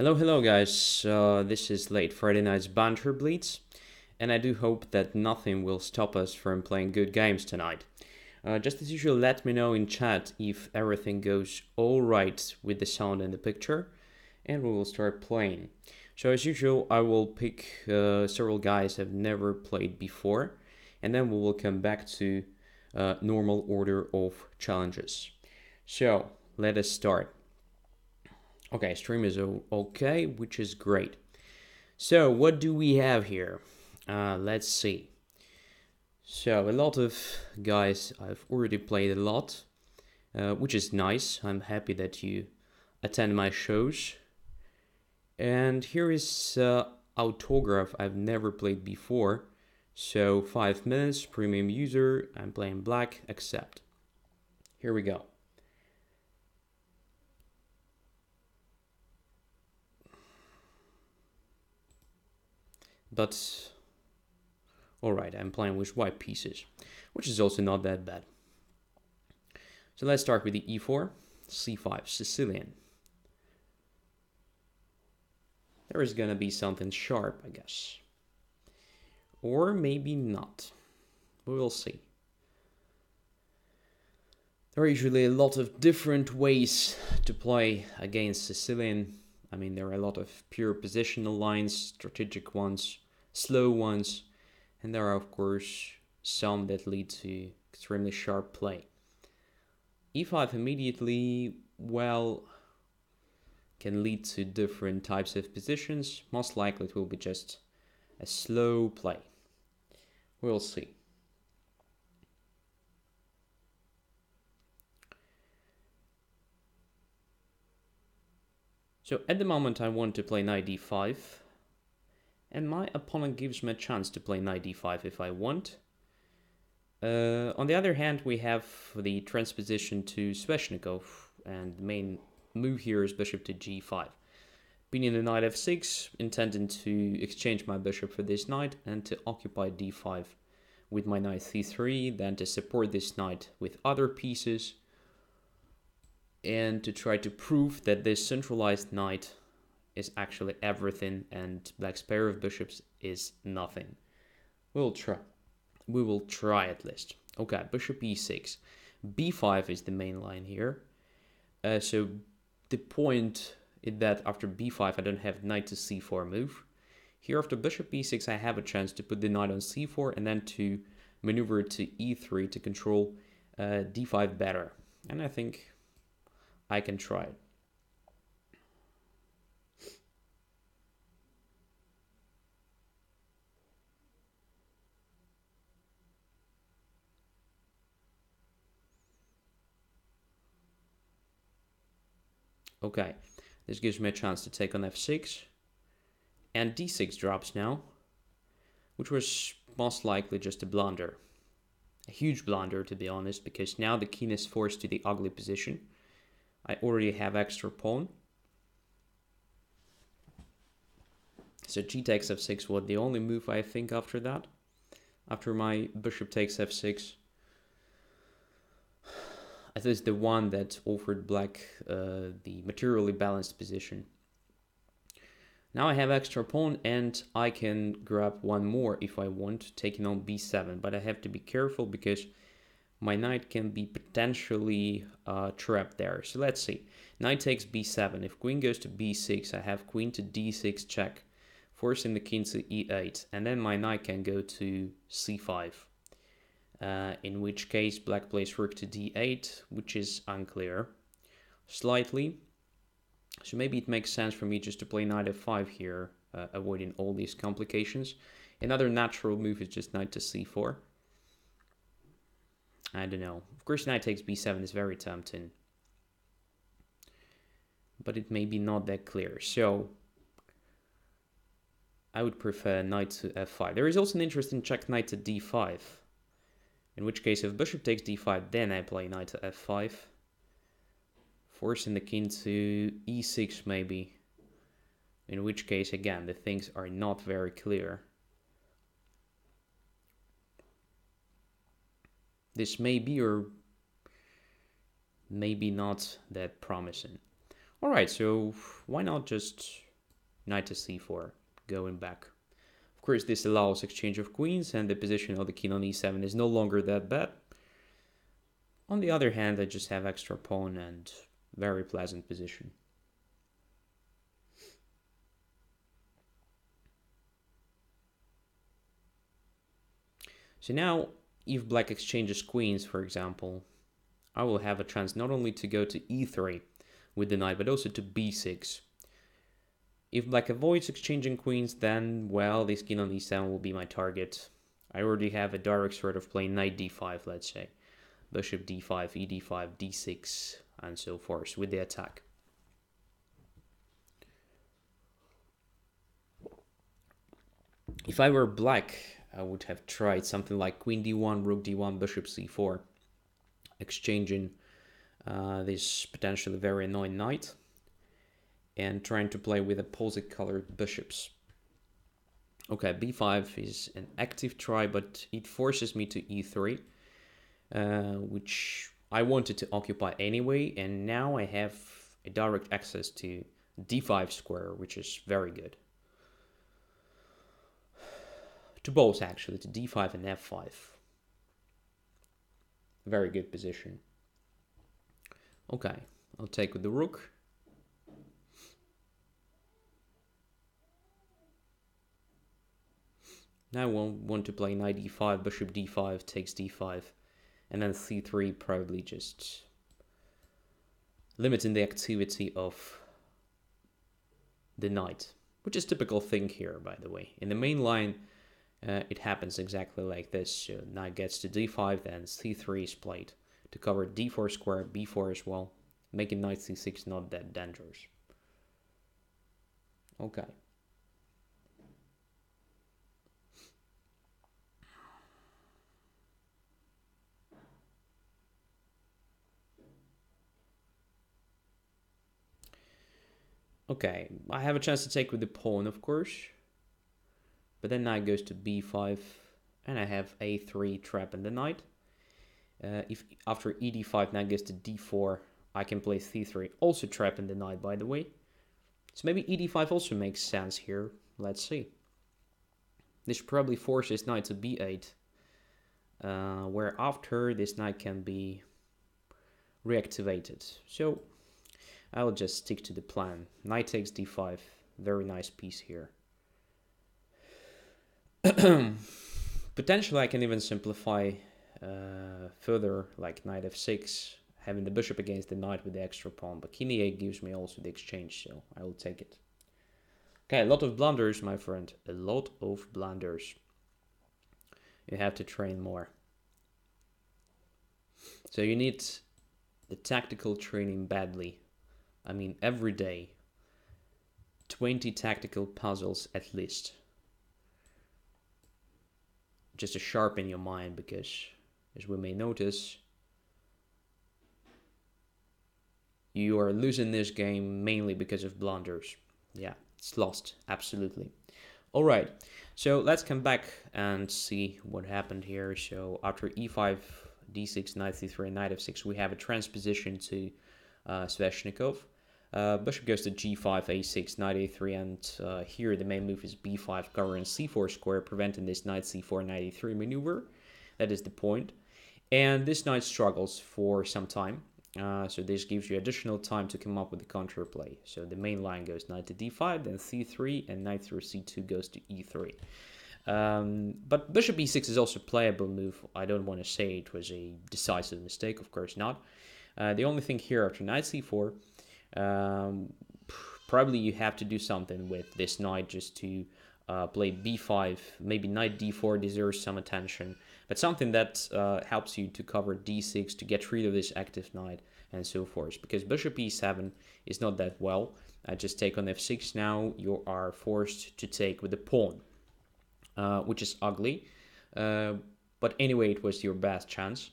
Hello guys, this is late Friday night's Banter Blitz, and I do hope that nothing will stop us from playing good games tonight. Just as usual, let me know in chat if everything goes alright with the sound and the picture, and we will start playing. So as usual, I will pick several guys I've never played before, and then we will come back to normal order of challenges. So, let us start. Okay, stream is okay, which is great. So, what do we have here? Let's see. So, a lot of guys I've already played a lot, which is nice. I'm happy that you attend my shows. And here is Autograph I've never played before. So, 5 minutes, premium user, I'm playing black, accept. Here we go. But, alright, I'm playing with white pieces, which is also not that bad. So let's start with the e4, c5, Sicilian. There is gonna be something sharp, I guess. Or maybe not. We will see. There are usually a lot of different ways to play against Sicilian. I mean, there are a lot of pure positional lines, strategic ones, slow ones, and there are, of course, some that lead to extremely sharp play. e5 immediately, well, can lead to different types of positions. Most likely it will be just a slow play. We'll see. So at the moment I want to play knight d5, and my opponent gives me a chance to play knight d5 if I want. On the other hand, we have the transposition to Sveshnikov, and the main move here is bishop to g5. Being the knight f6, intending to exchange my bishop for this knight and to occupy d5 with my knight c3, then to support this knight with other pieces, and to try to prove that this centralized knight is actually everything and black's pair of bishops is nothing. We'll try. We will try at least. Okay, bishop e6. b5 is the main line here. So the point is that after b5 I don't have knight to c4 move. Here after bishop e6 I have a chance to put the knight on c4 and then to maneuver to e3 to control d5 better. And I think I can try it. Okay, this gives me a chance to take on f6. And d6 drops now, which was most likely just a blunder. A huge blunder, to be honest, because now the king is forced to the ugly position. I already have extra pawn. So g takes f6 was the only move I think after that. After my bishop takes f6. At least the one that offered black the materially balanced position. Now I have extra pawn and I can grab one more if I want, taking on b7. But I have to be careful because my knight can be potentially trapped there. So let's see. Knight takes b7. If queen goes to b6, I have queen to d6 check, forcing the king to e8. And then my knight can go to c5. In which case black plays rook to d8, which is unclear slightly. So maybe it makes sense for me just to play knight f5 here, avoiding all these complications. Another natural move is just knight to c4. I don't know. Of course, knight takes b7 is very tempting. But it may be not that clear. So I would prefer knight to f5. There is also an interesting check knight to d5. In which case, if bishop takes d5, then I play knight to f5. Forcing the king to e6 maybe. In which case, again, the things are not very clear. This may be or maybe not that promising. Alright, so why not just knight to c4, going back. Of course, this allows exchange of queens, and the position of the king on e7 is no longer that bad. On the other hand, I just have extra pawn and very pleasant position. So now, if black exchanges queens, for example, I will have a chance not only to go to e3 with the knight, but also to b6. If black avoids exchanging queens, then, well, this king on e7 will be my target. I already have a direct threat of playing knight d5, let's say. Bishop d5, e d5, d6, and so forth with the attack. If I were black, I would have tried something like queen d1, rook d1, bishop c4, exchanging this potentially very annoying knight, and trying to play with opposite colored bishops. Okay, b5 is an active try, but it forces me to e3, which I wanted to occupy anyway, and now I have a direct access to d5 square, which is very good. To both, actually, to d5 and f5. Very good position. Okay, I'll take with the rook. Now I want to play knight e5, bishop d5, takes d5, and then c3, probably just limiting the activity of the knight, which is typical thing here, by the way. In the main line, it happens exactly like this. So knight gets to d5, then c3 is played to cover d4 square, b4 as well, making knight c6 not that dangerous. Okay. Okay, I have a chance to take with the pawn, of course. But then knight goes to b5, and I have a3 trapping the knight. If after e d5 knight goes to d4, I can play c3, also trapping the knight, by the way. So maybe e d5 also makes sense here. Let's see. This probably forces knight to b8, where after this knight can be reactivated. So I'll just stick to the plan. Knight takes d5, very nice piece here. Potentially I can even simplify further, like knight f6, having the bishop against the knight with the extra pawn, but king e8 gives me also the exchange, so I will take it. Okay, a lot of blunders, my friend, a lot of blunders. You have to train more. So you need the tactical training badly. I mean, every day, 20 tactical puzzles at least. Just to sharpen your mind, because as we may notice, you are losing this game mainly because of blunders. Yeah, it's lost, absolutely. All right, so let's come back and see what happened here. So after e5, d6, knight c3, knight f6, we have a transposition to Sveshnikov. Bishop goes to g5, a6, knight a3, and here the main move is b5, covering c4 square, preventing this knight c4, knight a3 maneuver. That is the point. And this knight struggles for some time, so this gives you additional time to come up with the counterplay. So the main line goes knight to d5, then c3, and knight through c2 goes to e3. But bishop e6 is also a playable move. I don't want to say it was a decisive mistake, of course not. The only thing here after knight c4, probably you have to do something with this knight just to play b5. Maybe knight d4 deserves some attention, but something that helps you to cover d6 to get rid of this active knight and so forth. Because bishop e7 is not that well. I just take on f6 now. You are forced to take with the pawn, which is ugly. But anyway, it was your best chance.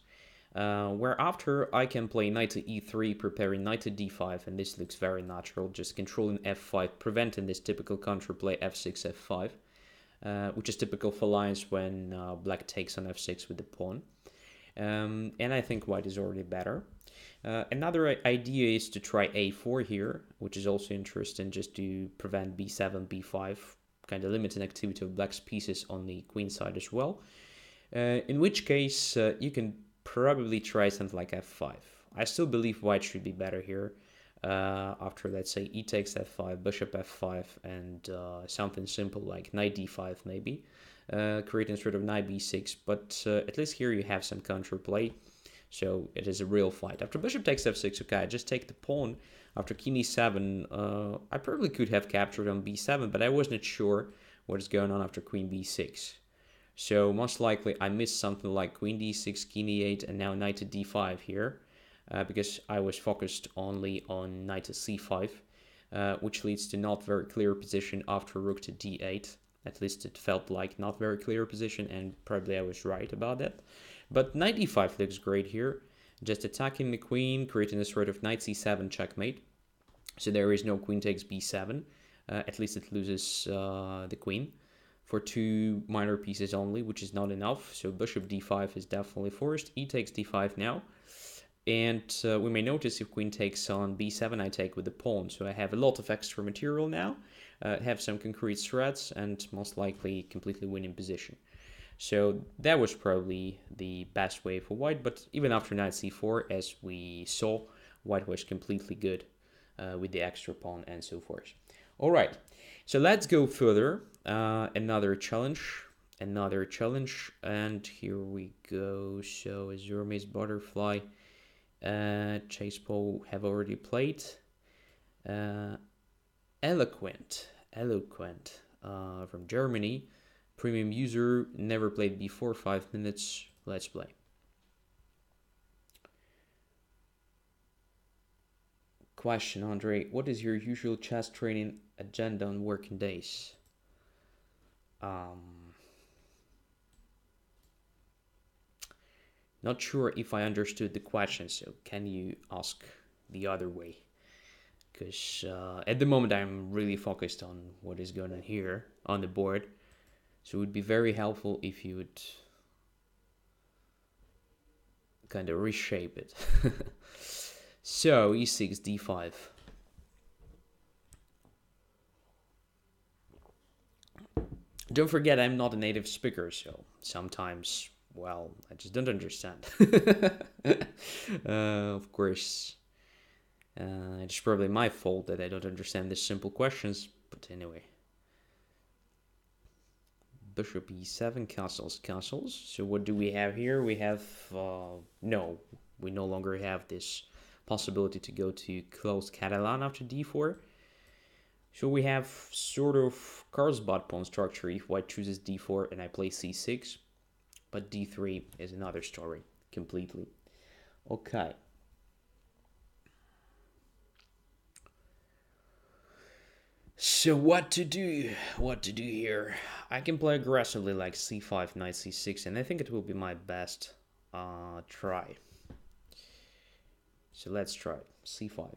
Where after I can play knight to e3, preparing knight to d5, and this looks very natural, just controlling f5, preventing this typical counterplay f6, f5, which is typical for lines when black takes on f6 with the pawn. And I think white is already better. Another idea is to try a4 here, which is also interesting, just to prevent b7, b5, kind of limiting activity of black's pieces on the queen side as well. In which case, you can probably try something like f5. I still believe white should be better here. After, let's say, e takes f5, bishop f5, and something simple like knight d5 maybe, creating sort of knight b6, but at least here you have some counterplay, so it is a real fight. After bishop takes f6, okay, I just take the pawn. After king e7, I probably could have captured on b7, but I wasn't sure what is going on after queen b6. So most likely I missed something like queen d6, king e8, and now knight to d5 here. Because I was focused only on knight to c5, which leads to not very clear position after rook to d8. At least it felt like not very clear position, and probably I was right about that. But knight d5 looks great here. Just attacking the queen, creating a sort of knight c7 checkmate. So there is no queen takes b7. At least it loses the queen for 2 minor pieces only, which is not enough. So bishop d5 is definitely forced. E takes d5 now. And we may notice if queen takes on b7, I take with the pawn. So I have a lot of extra material now, have some concrete threats, and most likely completely winning position. So that was probably the best way for white. But even after knight c4, as we saw, white was completely good with the extra pawn and so forth. All right, so let's go further. Another challenge, and here we go. So Azurme's butterfly. Chase Paul have already played. Eloquent from Germany, premium user, never played before. 5 minutes. Let's play. Question, Andrey, what is your usual chess training agenda on working days? Not sure if I understood the question, so can you ask the other way? Because at the moment I'm really focused on what is going on here on the board. So it would be very helpful if you would kind of reshape it. So e6, d5. Don't forget I'm not a native speaker, so sometimes, well, I just don't understand. Of course, it's probably my fault that I don't understand these simple questions, but anyway. Bishop e7, castles. So what do we have here? We have, no, we no longer have this possibility to go to closed Catalan after d4. So we have sort of Carlsbad pawn structure if white chooses d4 and I play c6. But d3 is another story completely. Okay. So what to do? What to do here? I can play aggressively like c5, knight c6, and I think it will be my best try. So let's try c5.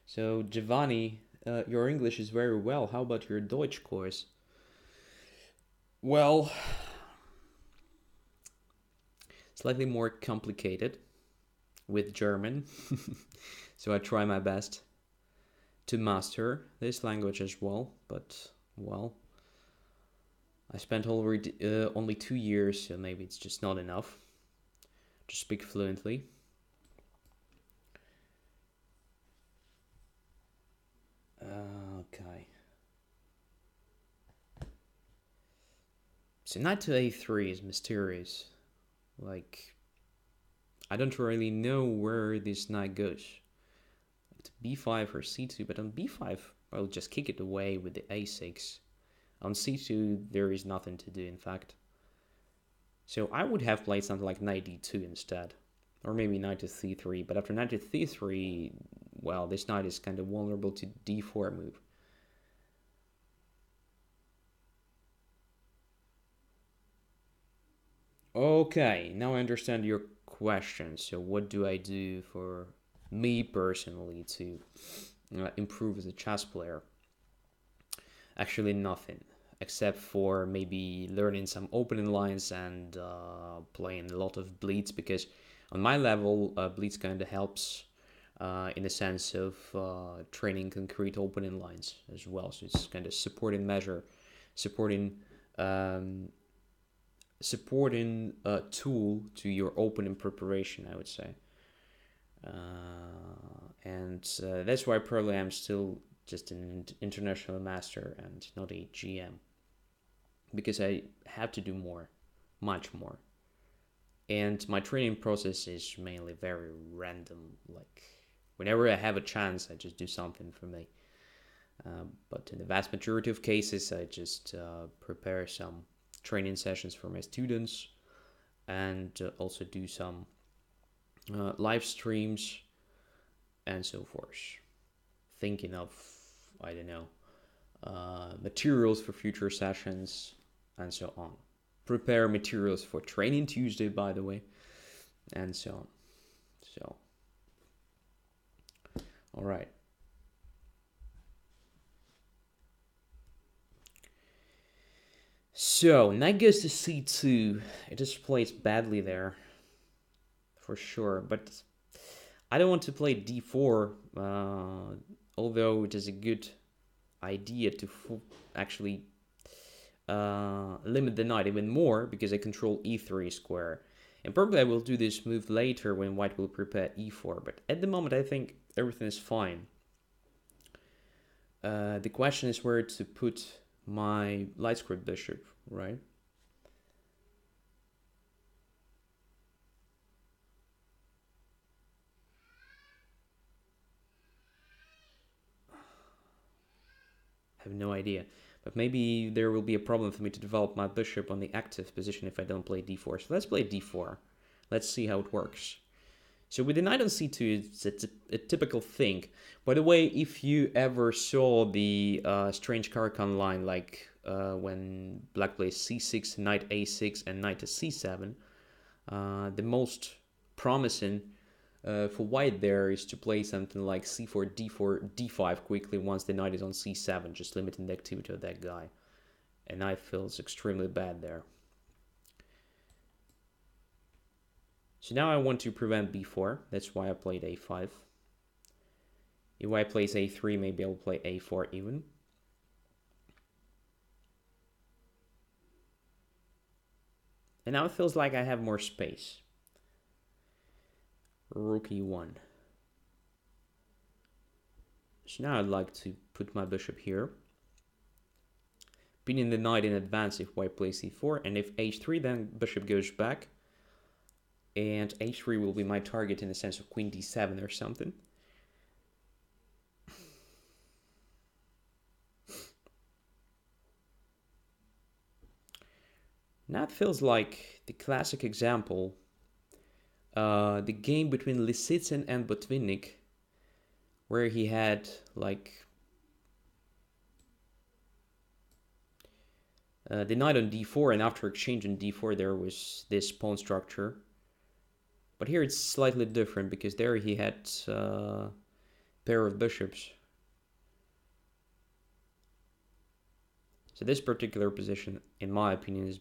So Giovanni, your English is very well. How about your Deutsch course? Well, slightly more complicated with German. So I try my best to master this language as well, but, well, I spent already only 2 years, so maybe it's just not enough to speak fluently. Okay. So knight to a3 is mysterious. Like, I don't really know where this knight goes. To b5 or c2, but on b5, I'll just kick it away with the a6. On c2, there is nothing to do, in fact. So I would have played something like knight d2 instead. Or maybe knight to c3, but after knight to c3, well, this knight is kind of vulnerable to d4 move. Okay, now I understand your question. So what do I do for me personally to improve as a chess player? Actually, nothing, except for maybe learning some opening lines and playing a lot of Blitz, because on my level, Blitz kind of helps in the sense of training concrete opening lines as well. So it's kind of supporting measure, supporting tool to your opening preparation, I would say. And that's why probably I'm still just an international master and not a GM, because I have to do more, much more. And my training process is mainly very random. Like, whenever I have a chance, I just do something for me. But in the vast majority of cases, I just prepare some training sessions for my students, and also do some live streams and so forth. Thinking of, I don't know, materials for future sessions and so on. Prepare materials for Training Tuesday, by the way, and so on. So, all right. So, knight goes to c2. It just plays badly there, for sure. But I don't want to play d4, although it is a good idea to actually limit the knight even more, because I control e3 square. And probably I will do this move later when white will prepare e4. But at the moment, I think everything is fine. The question is where to put my light squared bishop, right? I have no idea. But maybe there will be a problem for me to develop my bishop on the active position if I don't play d4. So let's play d4. Let's see how it works. So with the knight on c2, it's a typical thing. By the way, if you ever saw the strange Caracan line, like when black plays c6, knight a6, and knight to c7, the most promising for white there is to play something like c4, d4, d5 quickly once the knight is on c7, just limiting the activity of that guy. And knight feels extremely bad there. So now I want to prevent b4, that's why I played a5. If white plays a3, maybe I'll play a4 even. And now it feels like I have more space. Rook e1. So now I'd like to put my bishop here, pinning the knight in advance if white plays e4, and if h3, then bishop goes back, and h3 will be my target in the sense of queen d7 or something. Now it feels like the classic example, the game between Lisitsyn and Botvinnik, where he had like the knight on d4, and after exchange on d4 there was this pawn structure. But here it's slightly different, because there he had a pair of bishops. So this particular position, in my opinion, is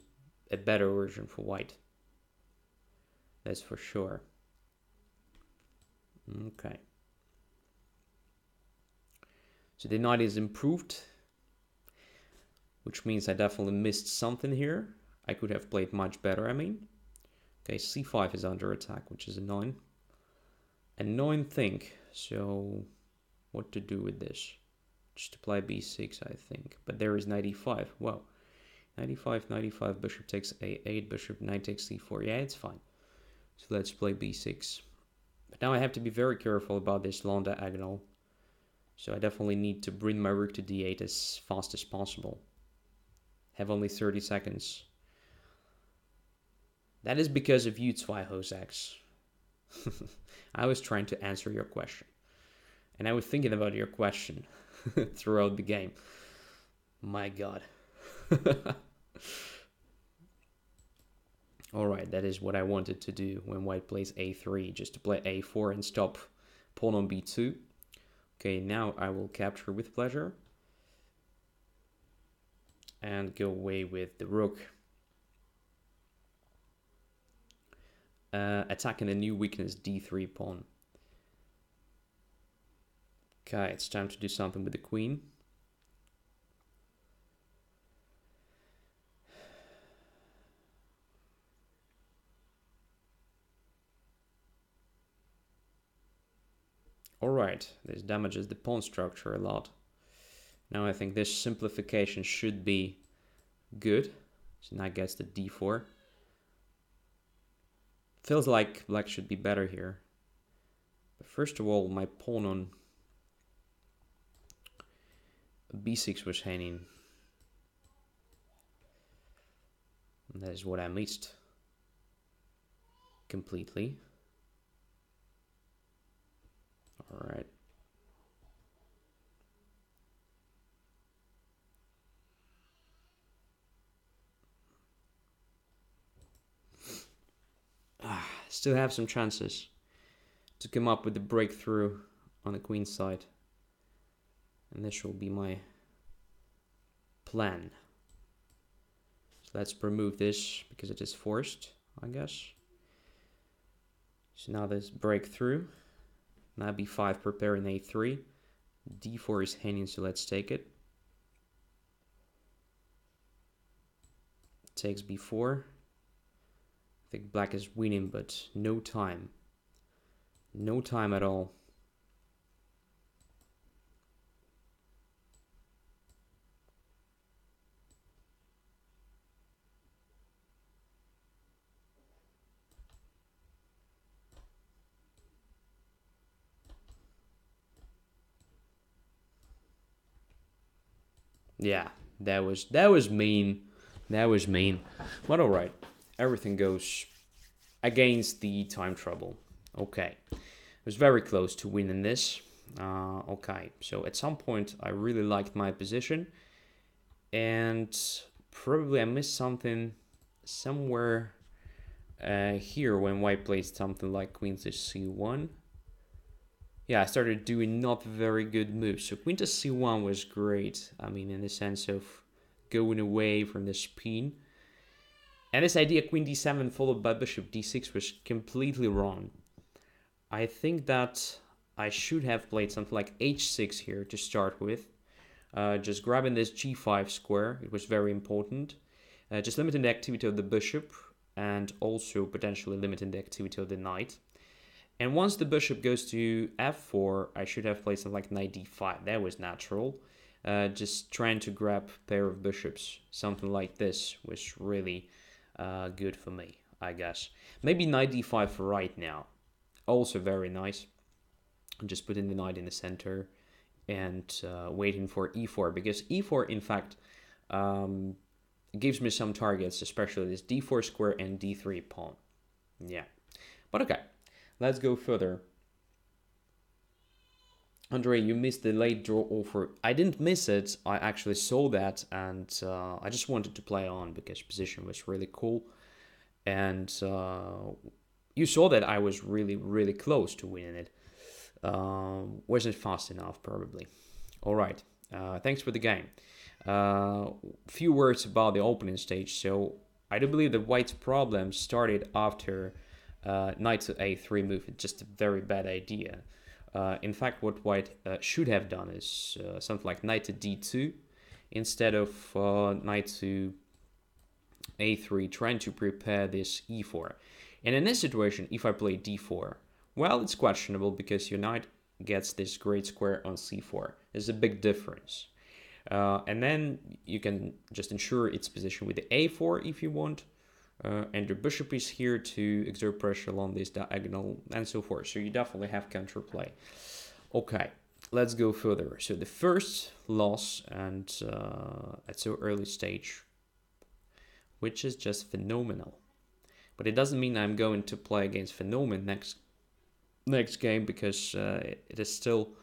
a better version for white. That's for sure. Okay. So the knight is improved, which means I definitely missed something here. I could have played much better, I mean. Okay, c5 is under attack, which is annoying. Annoying thing. So what to do with this? Just to play b6, I think. But there is knight e5. Well, knight e5, knight e5, bishop takes a8, bishop, knight takes c4. Yeah, it's fine. So let's play b6. But now I have to be very careful about this long diagonal. So I definitely need to bring my rook to d8 as fast as possible. Have only 30 seconds. That is because of you, Zweihosex. I was trying to answer your question. And I was thinking about your question throughout the game. My God. Alright, that is what I wanted to do when white plays a3. Just to play a4 and stop pawn on b2. Okay, now I will capture with pleasure. And go away with the rook. Attacking the new weakness d3 pawn. Okay, it's time to do something with the queen. Alright, this damages the pawn structure a lot. Now I think this simplification should be good. So now gets the d4. Feels like black should be better here. But first of all, my pawn on b6 was hanging. And that is what I missed completely. Alright. Still have some chances to come up with the breakthrough on the queen side. And this will be my plan. So let's remove this because it is forced, I guess. So now this breakthrough. Now b5 preparing a3. d4 is hanging, so let's take it. Takes b4. I think black is winning, but no time. No time at all. Yeah, that was mean. That was mean. But alright. Everything goes against the time trouble. Okay. I was very close to winning this. Okay. So at some point I really liked my position. And probably I missed something somewhere here when white played something like queen to c1. Yeah, I started doing not very good moves. So queen to c1 was great. I mean, in the sense of going away from the spin. And this idea queen d7 followed by bishop d6 was completely wrong. I think that I should have played something like h6 here to start with. Just grabbing this g5 square. It was very important. Just limiting the activity of the bishop and also potentially limiting the activity of the knight. And once the bishop goes to f4, I should have played something like knight d5. That was natural. Just trying to grab a pair of bishops. Something like this was really good for me, I guess. Maybe knight d5 for right now. Also very nice. Just putting the knight in the center and waiting for e4. Because e4, in fact, gives me some targets, especially this d4 square and d3 pawn. Yeah. But okay. Let's go further. Andrey, you missed the late draw offer. I didn't miss it. I actually saw that, and I just wanted to play on because position was really cool. And you saw that I was really, really close to winning it. Wasn't fast enough, probably. All right. Thanks for the game. Few words about the opening stage. So I do believe that white's problem started after knight to a3 move. It's just a very bad idea. In fact, what white should have done is something like knight to d2 instead of knight to a3, trying to prepare this e4. And in this situation, if I play d4, well, it's questionable because your knight gets this great square on c4. There's a big difference. And then you can just ensure its position with the a4 if you want. And your bishop is here to exert pressure along this diagonal and so forth. So you definitely have counterplay. Okay, let's go further. So the first loss and at so early stage, which is just phenomenal. But it doesn't mean I'm going to play against Phenomen next game because it is still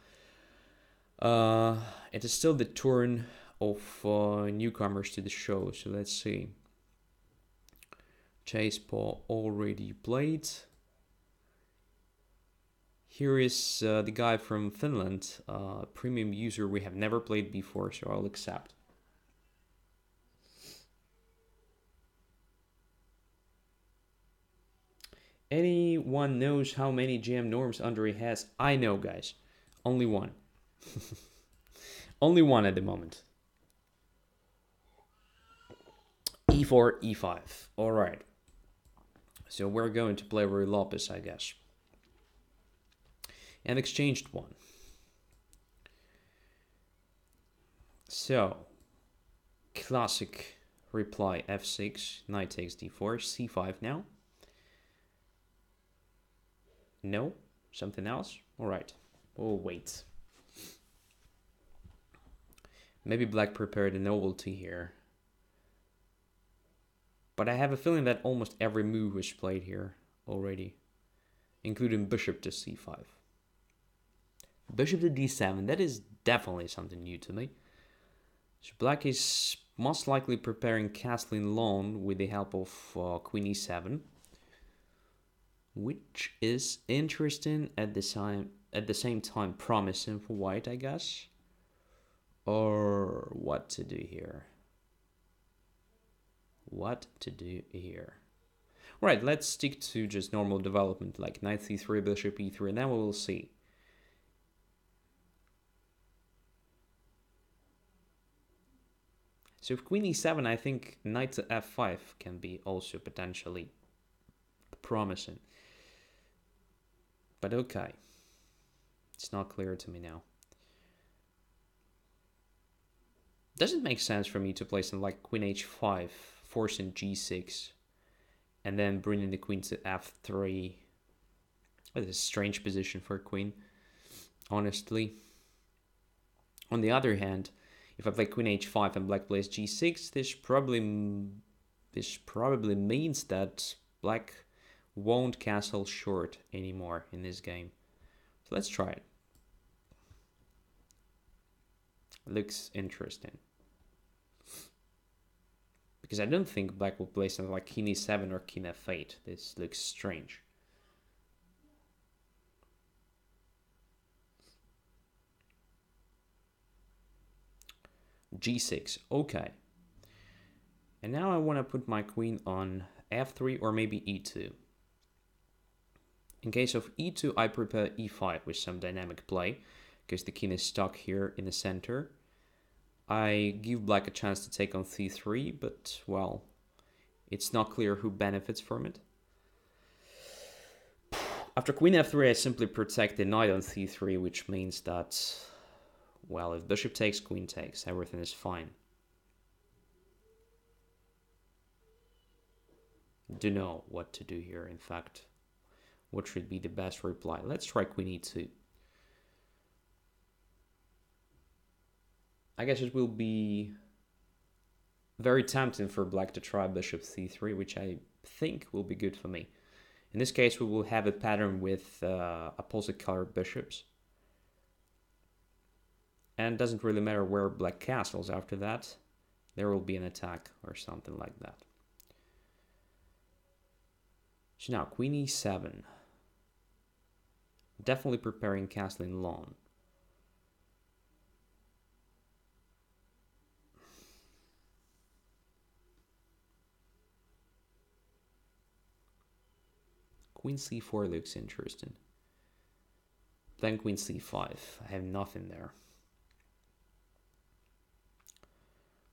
the turn of newcomers to the show. So let's see. Chase Paul already played. Here is the guy from Finland, premium user we have never played before, so I'll accept. Anyone knows how many GM norms Andrey has? I know, guys. Only one. Only one at the moment. E4, E5. All right. So we're going to play Ruy Lopez, I guess. And exchanged one. So, classic reply f6, knight takes d4, c5 now. No? Something else? Alright. Oh, wait. Maybe black prepared a novelty here. But I have a feeling that almost every move was played here already. Including bishop to c5. Bishop to d7, that is definitely something new to me. So black is most likely preparing castling long with the help of queen e7. Which is interesting at the same time promising for white, I guess. Or what to do here? What to do here? Right, let's stick to just normal development, like knight c3, bishop e3, and then we will see. So if queen e7, I think knight to f5 can be also potentially promising. But okay. It's not clear to me now. Does it make sense for me to play something like queen h5, forcing g6, and then bringing the queen to f3? That's a strange position for a queen, honestly. On the other hand, if I play queen h5 and black plays g6, this probably means that black won't castle short anymore in this game. So let's try it. Looks interesting. Because I don't think black will play something like king e7 or king f8. This looks strange. g6, okay. And now I want to put my queen on f3 or maybe e2. In case of e2, I prepare e5 with some dynamic play, because the king is stuck here in the center. I give black a chance to take on c3, but, well, it's not clear who benefits from it. After queen f3, I simply protect the knight on c3, which means that, well, if bishop takes, queen takes, everything is fine. Don't know what to do here, in fact. What should be the best reply? Let's try queen e2. I guess it will be very tempting for black to try bishop c3, which I think will be good for me. In this case, we will have a pattern with opposite colored bishops. And it doesn't really matter where black castles after that. There will be an attack or something like that. So now, queen e7. Definitely preparing castling long. Queen c4 looks interesting. Then queen c5. I have nothing there.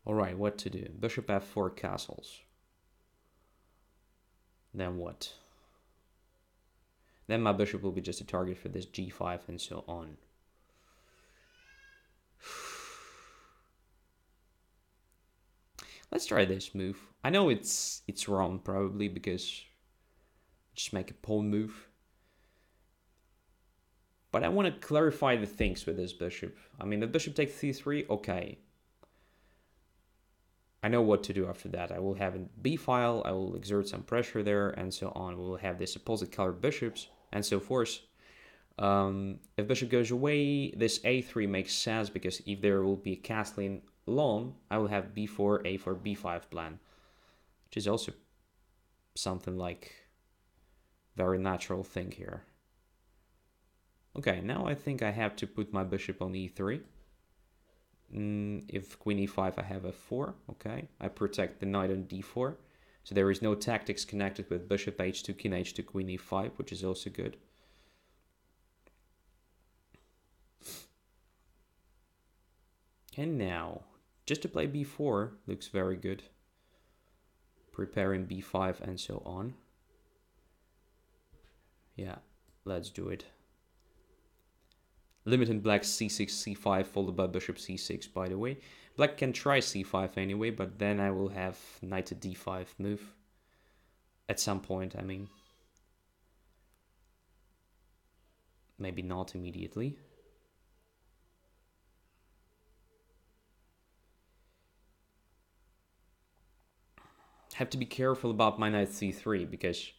Alright, what to do? Bishop f4 castles. Then what? Then my bishop will be just a target for this g5 and so on. Let's try this move. I know it's wrong probably because just make a pawn move. But I want to clarify the things with this bishop. I mean, the bishop takes c3, okay. I know what to do after that. I will have a b file, I will exert some pressure there, and so on. We will have this opposite colored bishops, and so forth. If bishop goes away, this a3 makes sense, because if there will be a castling long, I will have b4, a4, b5 plan, which is also something like very natural thing here. Okay, now I think I have to put my bishop on e3. If queen e5, I have f4. Okay, I protect the knight on d4. So there is no tactics connected with bishop h2, king h2, queen e5, which is also good. And now, just to play b4 looks very good. Preparing b5 and so on. Yeah, let's do it. Limiting black c6, c5, followed by bishop c6, by the way. Black can try c5 anyway, but then I will have knight to d5 move. At some point, I mean. Maybe not immediately. Have to be careful about my knight c3, because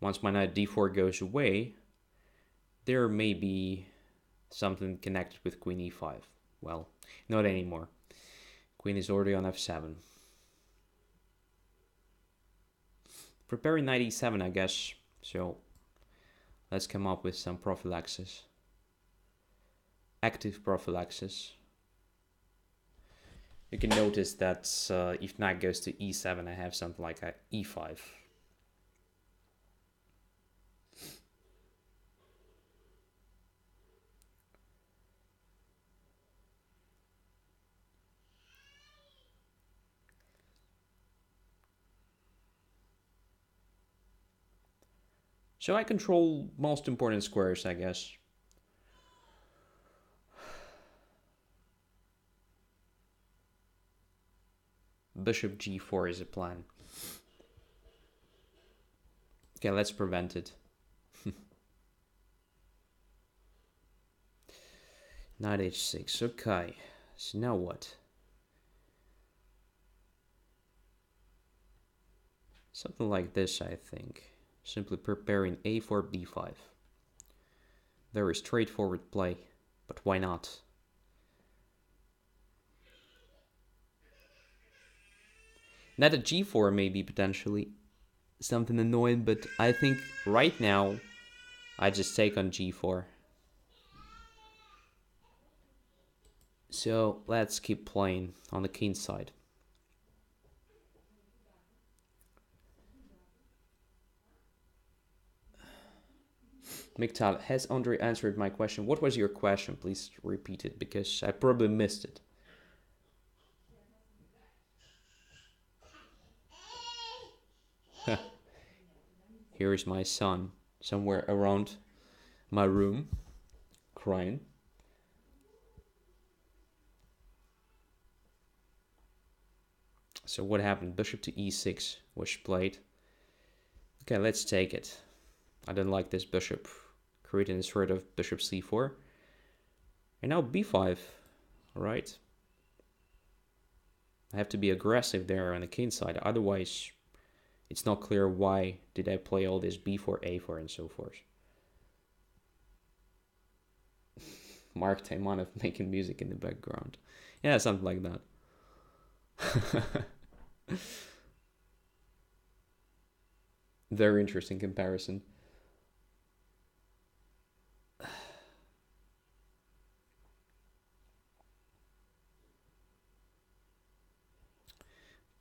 once my knight d4 goes away, there may be something connected with queen e5. Well, not anymore. Queen is already on f7. Preparing knight e7, I guess. So let's come up with some prophylaxis. Active prophylaxis. You can notice that if knight goes to e7, I have something like a e5. So I control most important squares, I guess. Bishop g4 is a plan. Okay, let's prevent it. Knight h6, okay. So now what? Something like this, I think. Simply preparing a4, b5. Very straightforward play, but why not? Knight at g4 may be potentially something annoying, but I think right now I just take on g4. So let's keep playing on the king side. Miktal, has Andrey answered my question? What was your question? Please repeat it, because I probably missed it. Here is my son, somewhere around my room, crying. So what happened? Bishop to e6 was played. Okay, let's take it. I don't like this bishop, creating a sort of bishop c4. And now b5, right? I have to be aggressive there on the king side, otherwise it's not clear why did I play all this b4, a4 and so forth. Mark Taimanov making music in the background. Yeah, something like that. Very interesting comparison.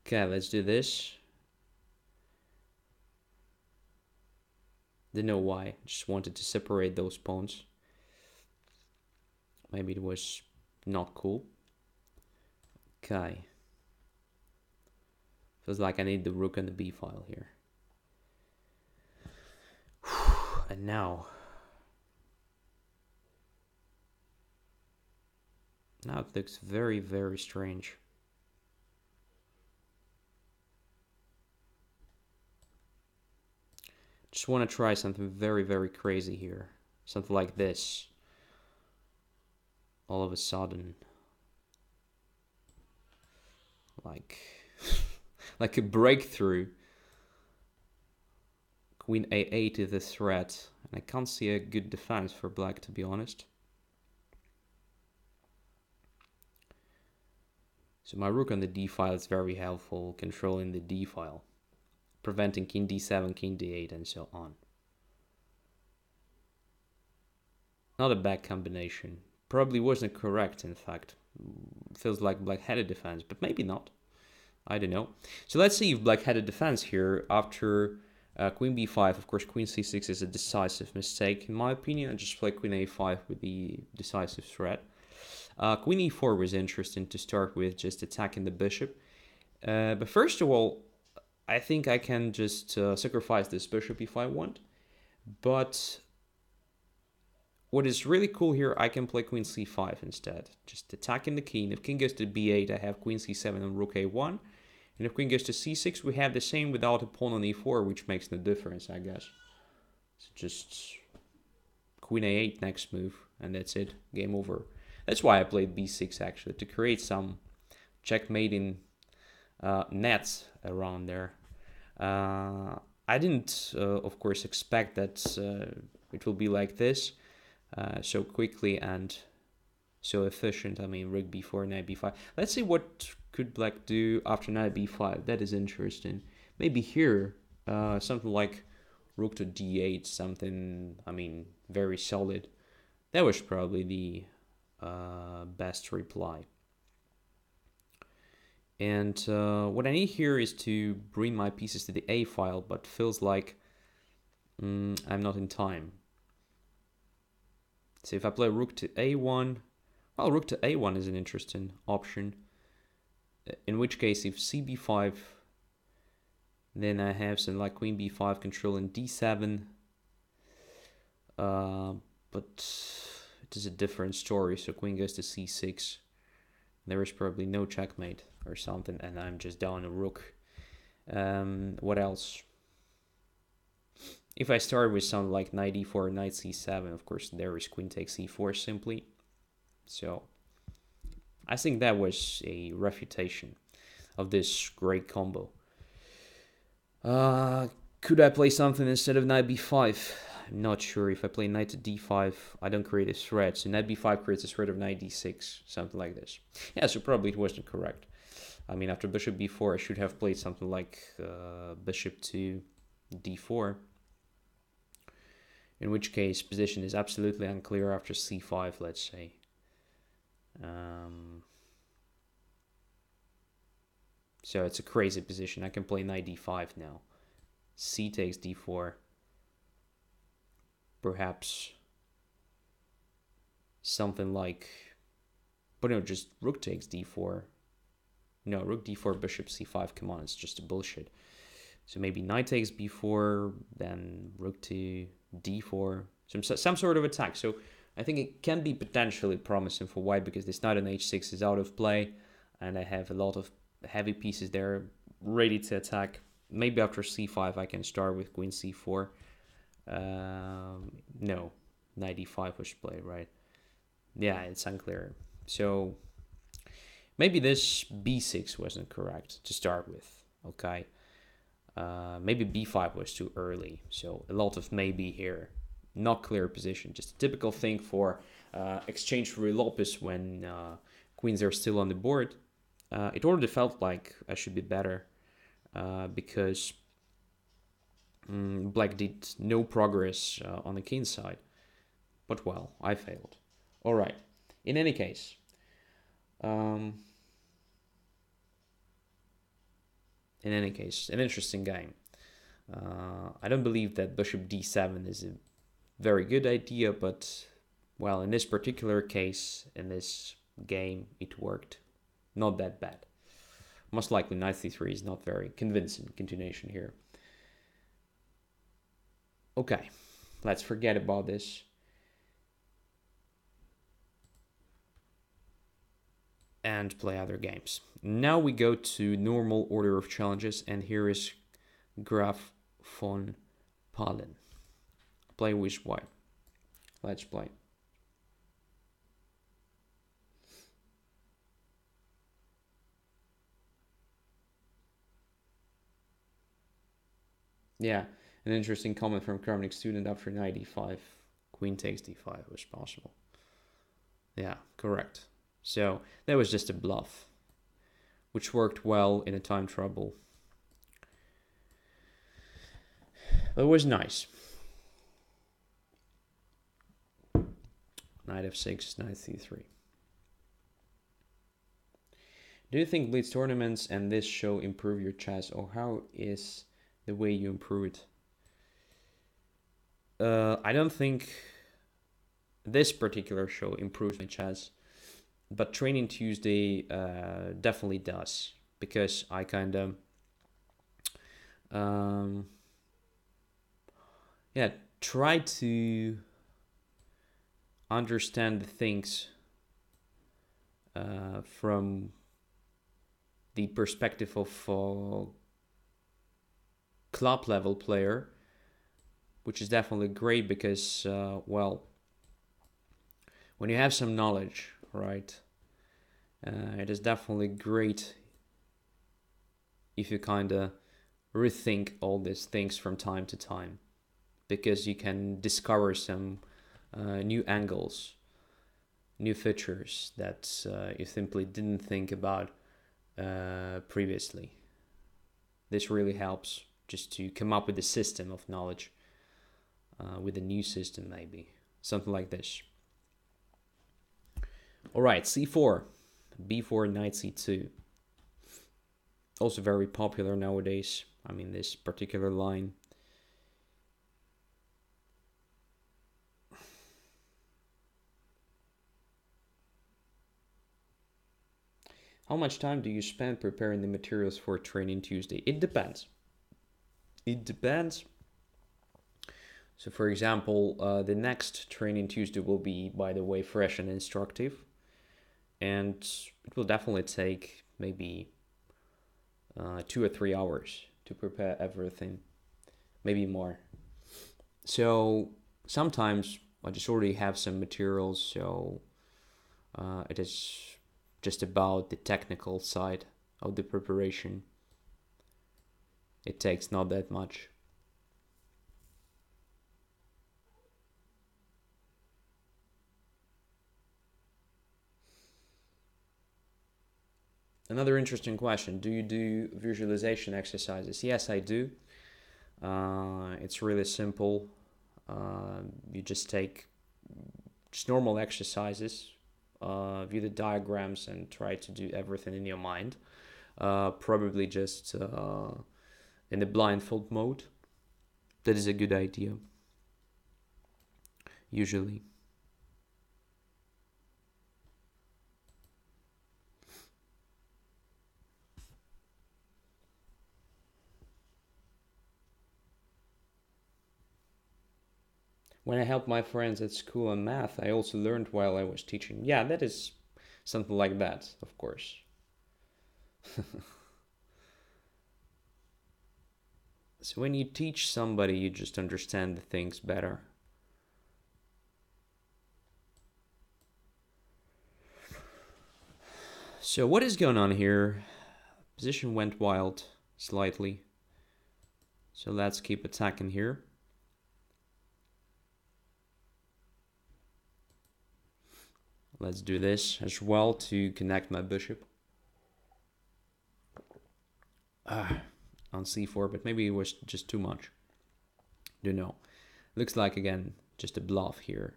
Okay, let's do this. Didn't know why. Just wanted to separate those pawns. Maybe it was not cool. Okay. Feels like I need the rook and the b file here. And now it looks very, very strange. Just want to try something very, very crazy here. Something like this. All of a sudden. Like, like a breakthrough. Queen a8 is the threat. And I can't see a good defense for black, to be honest. So my rook on the d file is very helpful, controlling the d file. Preventing king d7, king d8, and so on. Not a bad combination. Probably wasn't correct, in fact. Feels like black-headed defense, but maybe not. I don't know. So let's see if black-headed defense here after queen b5. Of course, queen c6 is a decisive mistake, in my opinion. I just play queen a5 with the decisive threat. Queen e4 was interesting to start with, just attacking the bishop. But first of all, I think I can just sacrifice this bishop if I want. But what is really cool here, I can play queen c5 instead. Just attacking the king. If king goes to b8, I have queen c7 and rook a1. And if queen goes to c6, we have the same without a pawn on e4, which makes no difference, I guess. So just queen a8 next move, and that's it. Game over. That's why I played b6, actually, to create some checkmating nets around there. I didn't, of course, expect that it will be like this so quickly and so efficient. I mean, rook b4, knight b5. Let's see what could black do after knight b5. That is interesting. Maybe here, something like rook to d8, something, I mean, very solid. That was probably the best reply. And what I need here is to bring my pieces to the A file, but feels like I'm not in time. So if I play rook to A1, well, rook to A1 is an interesting option. In which case, if CB5, then I have something like queen B5 controlling D7. But it is a different story, so queen goes to C6. There is probably no checkmate or something, and I'm just down a rook. What else? If I start with something like knight e4, knight c7, of course there is queen takes e4 simply. So I think that was a refutation of this great combo. Could I play something instead of knight b5? I'm not sure. If I play knight to d5, I don't create a threat. So knight b5 creates a threat of knight d6, something like this. Yeah, so probably it wasn't correct. I mean, after bishop b4, I should have played something like bishop to d4. In which case, position is absolutely unclear after c5, let's say. So it's a crazy position. I can play knight d5 now. C takes d4. Perhaps something like, but no, just rook takes d4. No, rook d4, bishop c5. Come on, it's just a bullshit. So maybe knight takes b4, then rook to d4. Some sort of attack. So I think it can be potentially promising for white because this knight on h6 is out of play, and I have a lot of heavy pieces there ready to attack. Maybe after c5 I can start with queen c4. No, knight e5 was played, right? Yeah, it's unclear. So maybe this b6 wasn't correct to start with, okay? Maybe b5 was too early, so a lot of maybe here. Not clear position, just a typical thing for exchange for Lopez when queens are still on the board. It already felt like I should be better because black did no progress on the king side. But well, I failed. All right. In any case, an interesting game. I don't believe that bishop d7 is a very good idea, but well, in this particular case, in this game, it worked. Not that bad. Most likely knight c3 is not very convincing continuation here. Okay, let's forget about this. And play other games. Now we go to normal order of challenges, and here is Graf von Palen. Play with white. Let's play. Yeah, an interesting comment from Kramnik student after knight e5. Queen takes d5 was possible. Yeah, correct. So that was just a bluff, which worked well in a time trouble. It was nice. Knight f6, knight c3. Do you think Blitz tournaments and this show improve your chess, or how is the way you improve it? I don't think this particular show improves my chess, but Training Tuesday definitely does, because I kind of try to understand the things from the perspective of a club level player, which is definitely great because, well, when you have some knowledge, right, it is definitely great if you kind of rethink all these things from time to time, because you can discover some new angles, new features that you simply didn't think about previously. This really helps just to come up with a system of knowledge, with a new system maybe, something like this. All right, c4, b4, knight c2. Also very popular nowadays. I mean, this particular line. How much time do you spend preparing the materials for Training Tuesday? It depends. It depends. So for example, the next Training Tuesday will be, by the way, fresh and instructive. And it will definitely take maybe 2 or 3 hours to prepare everything, maybe more. So sometimes I just already have some materials, so it is just about the technical side of the preparation. It takes not that much. Another interesting question. Do you do visualization exercises? Yes, I do. It's really simple. You just take just normal exercises, view the diagrams and try to do everything in your mind. Probably just in the blindfold mode. That is a good idea, usually. When I help my friends at school in math, I also learned while I was teaching. Yeah, that is something like that, of course. So when you teach somebody, you just understand the things better. So what is going on here? Position went wild slightly. So let's keep attacking here. Let's do this as well to connect my bishop. On c4, but maybe it was just too much. Don't know. Looks like, again, just a bluff here.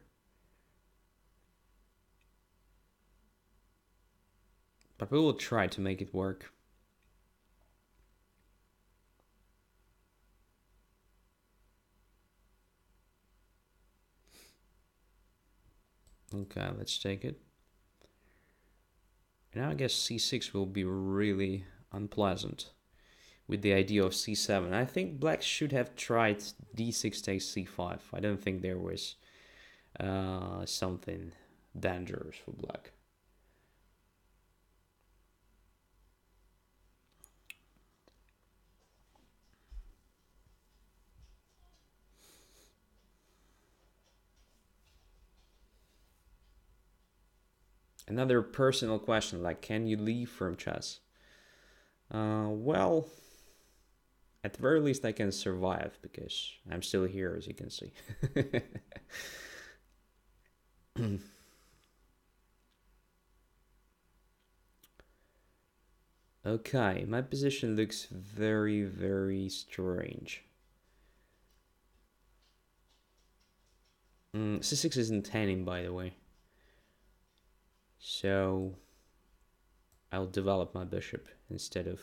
But we will try to make it work. Okay, let's take it. Now I guess c6 will be really unpleasant with the idea of c7. I think black should have tried d6 takes c5. I don't think there was something dangerous for black. Another personal question, like, can you leave from chess? Well, at the very least I can survive because I'm still here, as you can see. Okay, my position looks very, very strange. C6 isn't tanning, by the way. So I'll develop my bishop instead of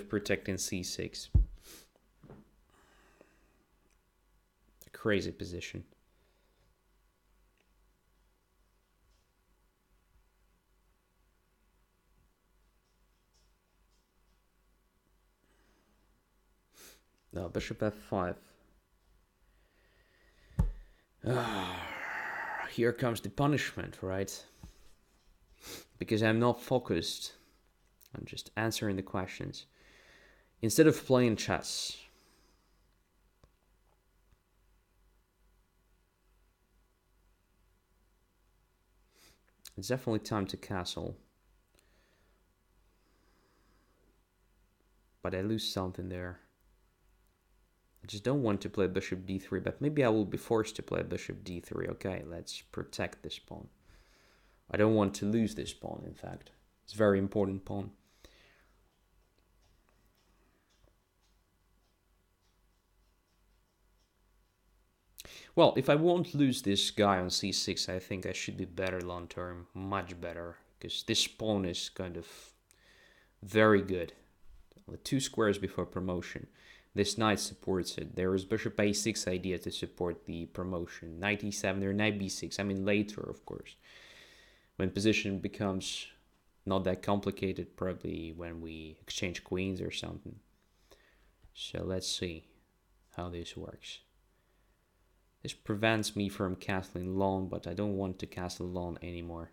protecting c6. A crazy position. No, bishop f5. Here comes the punishment, right? Because I'm not focused. I'm just answering the questions. Instead of playing chess, it's definitely time to castle. But I lose something there. I just don't want to play bishop d3, but maybe I will be forced to play bishop d3. Okay, let's protect this pawn. I don't want to lose this pawn, in fact. It's a very important pawn. Well, if I won't lose this guy on c6, I think I should be better long term, much better, because this pawn is kind of very good. With 2 squares before promotion. This knight supports it. There is bishop a6 idea to support the promotion. Knight e7 or knight b6. I mean later, of course. When position becomes not that complicated, probably when we exchange queens or something. So let's see how this works. This prevents me from castling long, but I don't want to castle long anymore.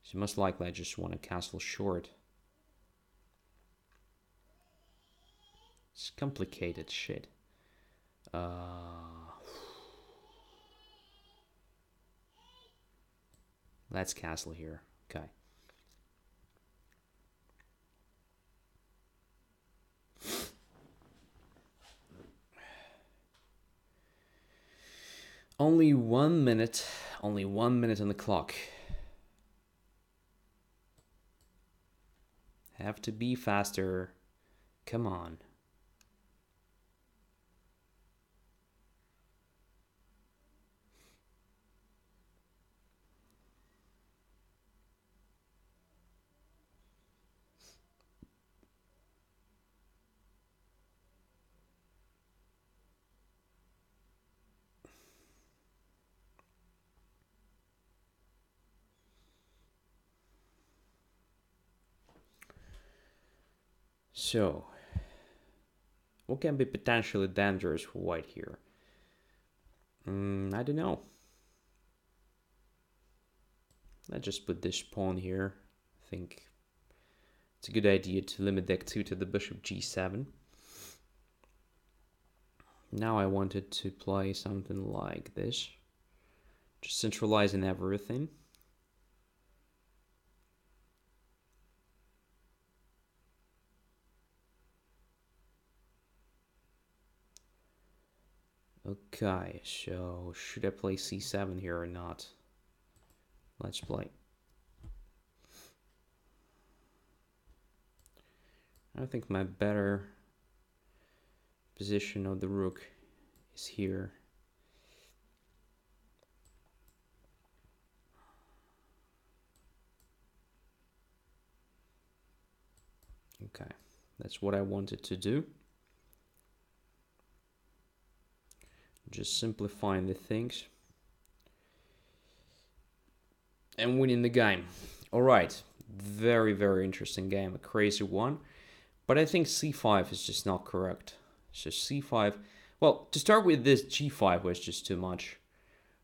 So most likely I just want to castle short. It's complicated shit. Let's castle here. Okay. Only 1 minute. Only 1 minute on the clock. Have to be faster. Come on. So, what can be potentially dangerous for white here? I don't know. Let's just put this pawn here. I think it's a good idea to limit deck 2 to the bishop g7. Now I wanted to play something like this. Just centralizing everything. Okay, so should I play c7 here or not? Let's play. I think my better position of the rook is here. Okay, that's what I wanted to do. Just simplifying the things. And winning the game. Alright, very, very interesting game, a crazy one. But I think c5 is just not correct. So c5, well, to start with, this g5 was just too much.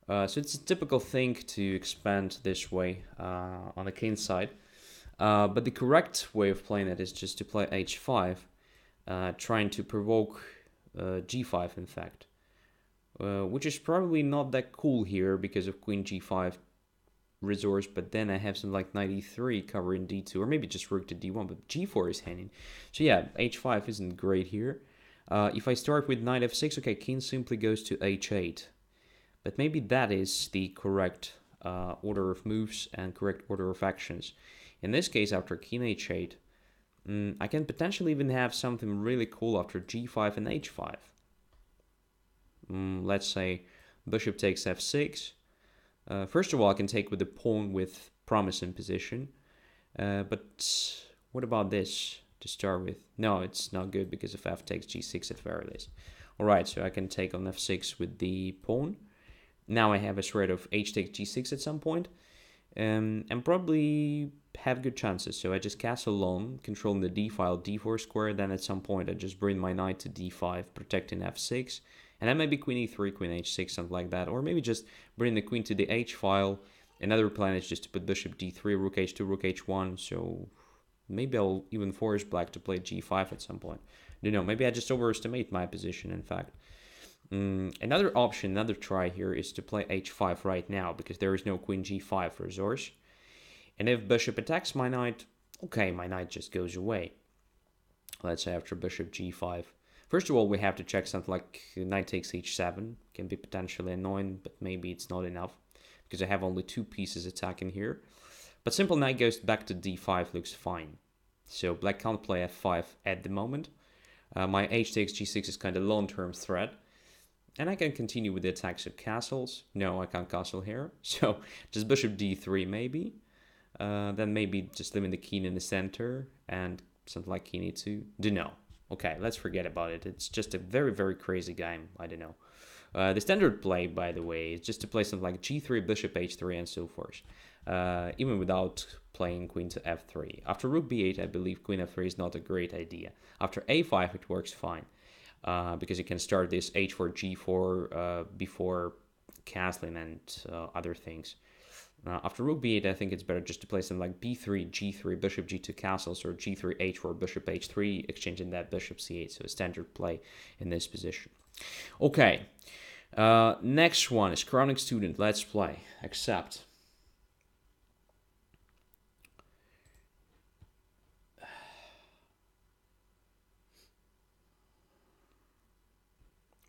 So it's a typical thing to expand this way on the king side. But the correct way of playing it is just to play h5, trying to provoke g5, in fact. Which is probably not that cool here because of queen g5 resource, but then I have some like knight e3 covering d2, or maybe just rook to d1, but g4 is hanging. So yeah, h5 isn't great here. If I start with knight f6, okay, king simply goes to h8. But maybe that is the correct order of moves and correct order of actions. In this case, after king h8, I can potentially even have something really cool after g5 and h5. Let's say bishop takes f6, First of all, I can take with the pawn with promise in position. But what about this to start with? No, it's not good because if f takes g6 at very least. Alright, so I can take on f6 with the pawn. Now I have a threat of h takes g6 at some point. And probably have good chances. So I just castle long, controlling the d file, d4 square. Then at some point I just bring my knight to d5, protecting f6. And then maybe queen e3, queen h6, something like that. Or maybe just bring the queen to the h file. Another plan is just to put bishop d3, rook h2, rook h1. So maybe I'll even force black to play g5 at some point. You know, maybe I just overestimate my position, in fact. Another option, another try here is to play h5 right now, because there is no queen g5 resource. And if bishop attacks my knight, okay, my knight just goes away. Let's say after bishop g5. First of all, we have to check something like knight takes h7. Can be potentially annoying, but maybe it's not enough, because I have only two pieces attacking here. But simple knight goes back to d5 looks fine. So black can't play f5 at the moment. My h takes g6 is kind of long-term threat. And I can continue with the attacks of castles. No, I can't castle here. So just bishop d3 maybe. Then maybe just leaving the king in the center and something like king e2. Don't know. Okay, let's forget about it. It's just a very, very crazy game. I don't know. The standard play, by the way, is just to play something like g3, bishop h3, and so forth. Even without playing queen to f3. After rook b8, I believe queen f3 is not a great idea. After a5, it works fine. Because you can start this h4, g4 before castling and other things. After rook b8, I think it's better just to play something like b3, g3, bishop g2 castles, or g3, h4, bishop h3, exchanging that bishop c8. So a standard play in this position. Okay, next one is Chronic Student. Let's play. Accept.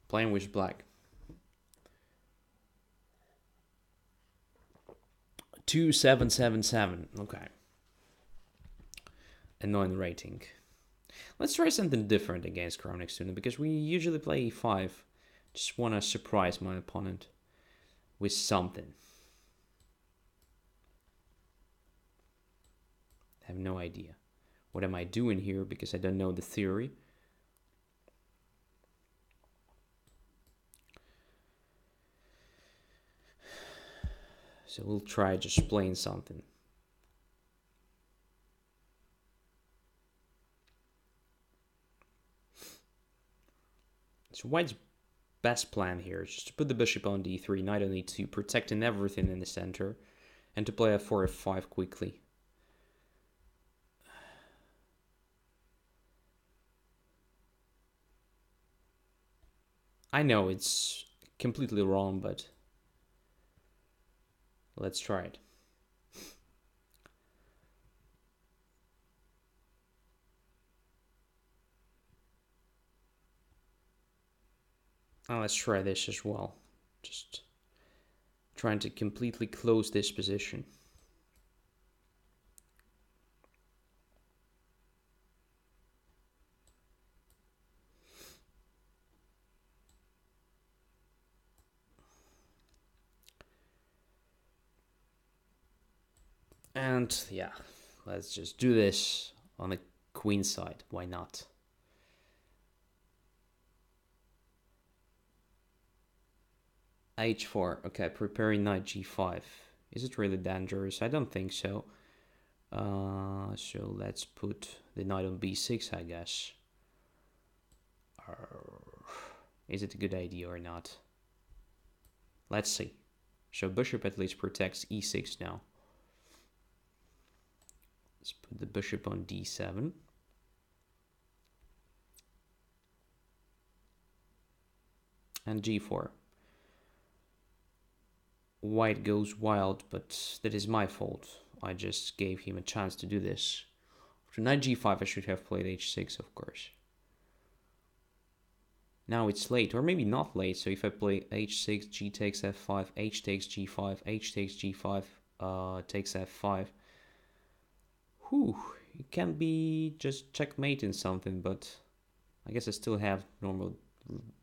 Playing with black. 2777. Okay. Annoying rating. Let's try something different against Chronic Student, because we usually play e5. Just want to surprise my opponent with something. I have no idea. What am I doing here, because I don't know the theory. So we'll try just playing something. So white's best plan here is just to put the bishop on d3, knight on e2, protecting everything in the center, and to play f4, f5 quickly. I know it's completely wrong, but let's try it. Let's try this as well. Just trying to completely close this position. And yeah, let's just do this on the queen side. Why not? h4. Okay, preparing knight g5. Is it really dangerous? I don't think so. So let's put the knight on b6, I guess. Is it a good idea or not? Let's see. So bishop at least protects e6 now. Let's put the bishop on d7. And g4. White goes wild, but that is my fault. I just gave him a chance to do this. After knight g5, I should have played h6, of course. Now it's late, or maybe not late. So if I play h6, g takes f5, h takes g5, h takes g5, takes f5. Whew, it can be just checkmating something, but I guess I still have normal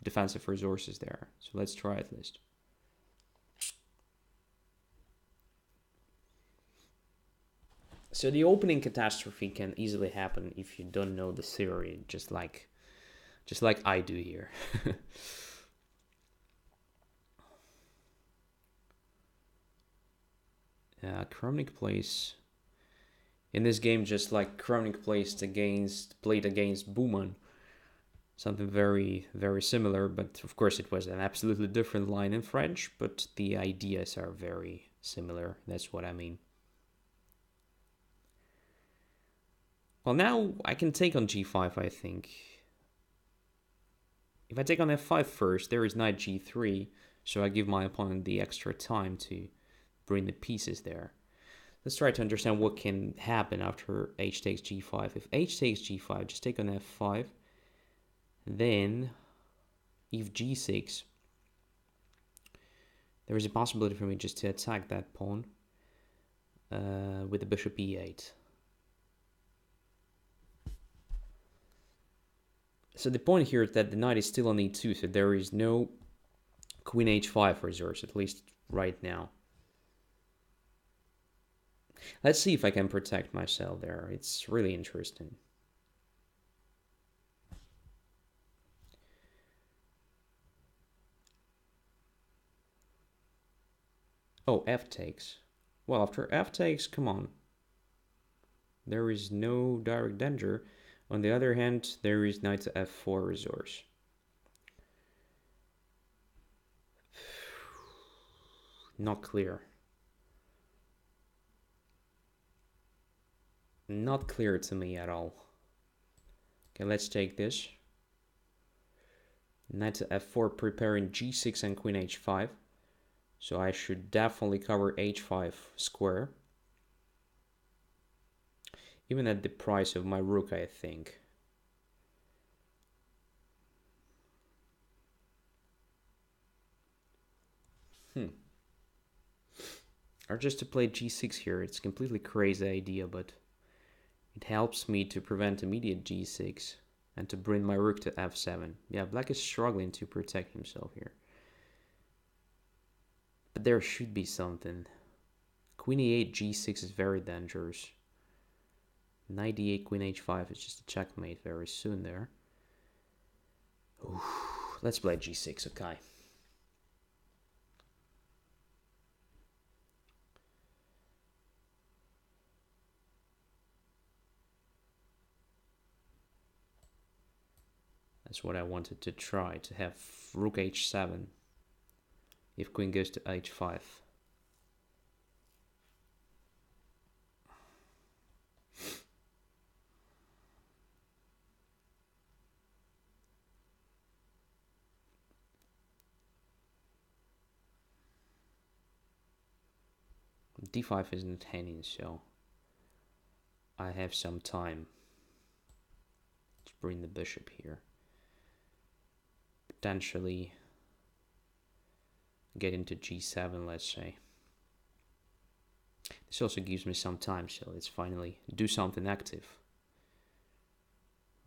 defensive resources there. So let's try at least. So the opening catastrophe can easily happen if you don't know the theory, just like I do here. Kramnik plays in this game just like Kramnik played against Booman. Something very, very similar, but of course it was an absolutely different line in French, but the ideas are very similar. That's what I mean. Well, now I can take on g5, I think. If I take on f5 first, there is knight g3, so I give my opponent the extra time to bring the pieces there. Let's try to understand what can happen after h takes g5. If h takes g5, just take on f5. Then, if g6, there is a possibility for me just to attack that pawn with the bishop e8. So the point here is that the knight is still on e2, so there is no queen h5 resource, at least right now. Let's see if I can protect myself there. It's really interesting. Oh, f takes. Well, after f takes, come on. There is no direct danger. On the other hand, there is knight to f4 resource. Not clear. Not clear to me at all. Okay, let's take this. Knight to f4, preparing g6 and queen h5. So I should definitely cover h5 square. Even at the price of my rook, I think. Or just to play g6 here. It's a completely crazy idea, but it helps me to prevent immediate g6 and to bring my rook to f7. Yeah, black is struggling to protect himself here. But there should be something. Queen e8, g6 is very dangerous. Knight d8, queen h5 is just a checkmate very soon there. Ooh, let's play g6, okay. That's what I wanted to try, to have rook h7 if queen goes to h5. d5 isn't hanging, so I have some time to bring the bishop here. Potentially get into g7, let's say. This also gives me some time, so let's finally do something active.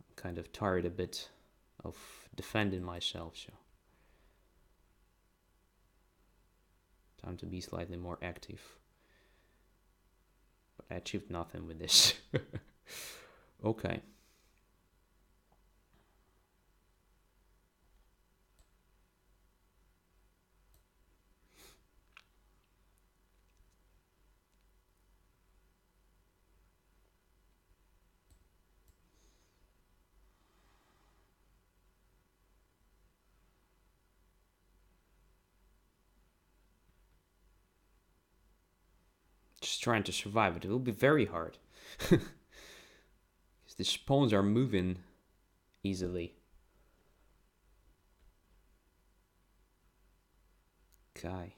I'm kind of tired a bit of defending myself, so time to be slightly more active. But I achieved nothing with this. Okay. Just trying to survive it. It will be very hard. Because these pawns are moving easily. Okay.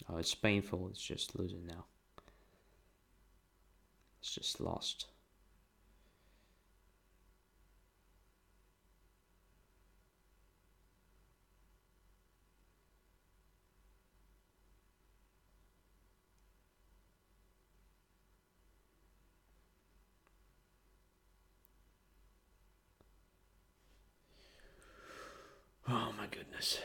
Oh, it's painful. It's just losing now. It's just lost. my goodness.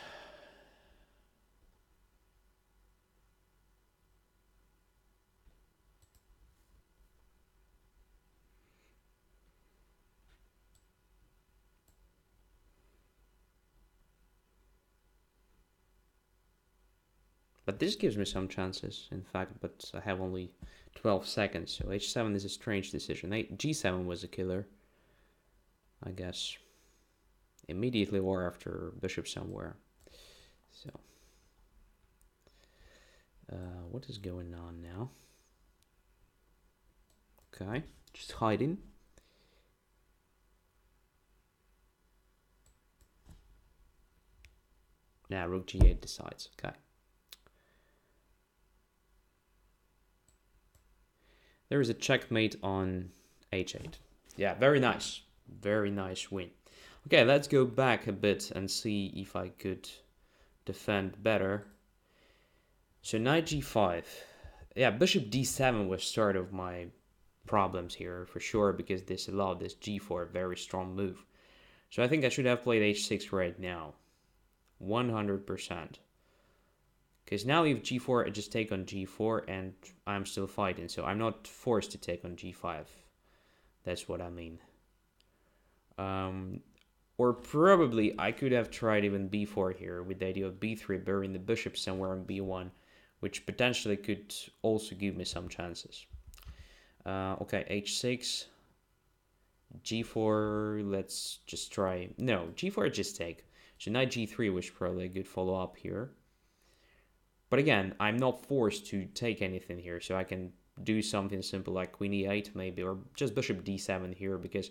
But this gives me some chances, in fact, but I have only 12 seconds, so h7 is a strange decision. G7 was a killer, I guess. Immediately or after bishop somewhere. So, what is going on now? Okay, just hiding. Now rook g8 decides, okay. There is a checkmate on h8. Yeah, very nice. Very nice win. Okay, let's go back a bit and see if I could defend better. So knight g5. Yeah, bishop d7 was sort of my problems here for sure, because this allowed this g4 very strong move. So I think I should have played h6 right now. 100%. Because now if g4, I just take on g4 and I'm still fighting. So I'm not forced to take on g5. That's what I mean. Or probably I could have tried even b4 here with the idea of b3, burying the bishop somewhere on b1, which potentially could also give me some chances. Okay, h6, g4, let's just try. No, g4 just take. So knight g3 was probably a good follow-up here. But again, I'm not forced to take anything here, so I can do something simple like queen e8 maybe, or just bishop d7 here, because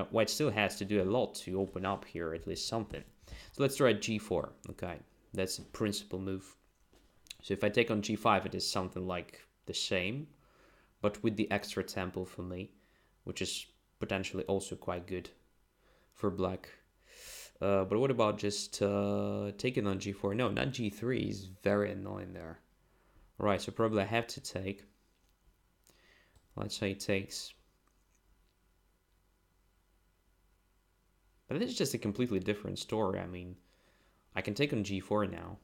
white still has to do a lot to open up here, at least something. So let's try g4. Okay, that's a principal move. So if I take on g5, it is something like the same, but with the extra tempo for me, which is potentially also quite good for black. But what about just taking on g4? No, not g3 is very annoying there. Right, so probably I have to take. Let's say it takes. But this is just a completely different story. I mean, I can take on g4 now.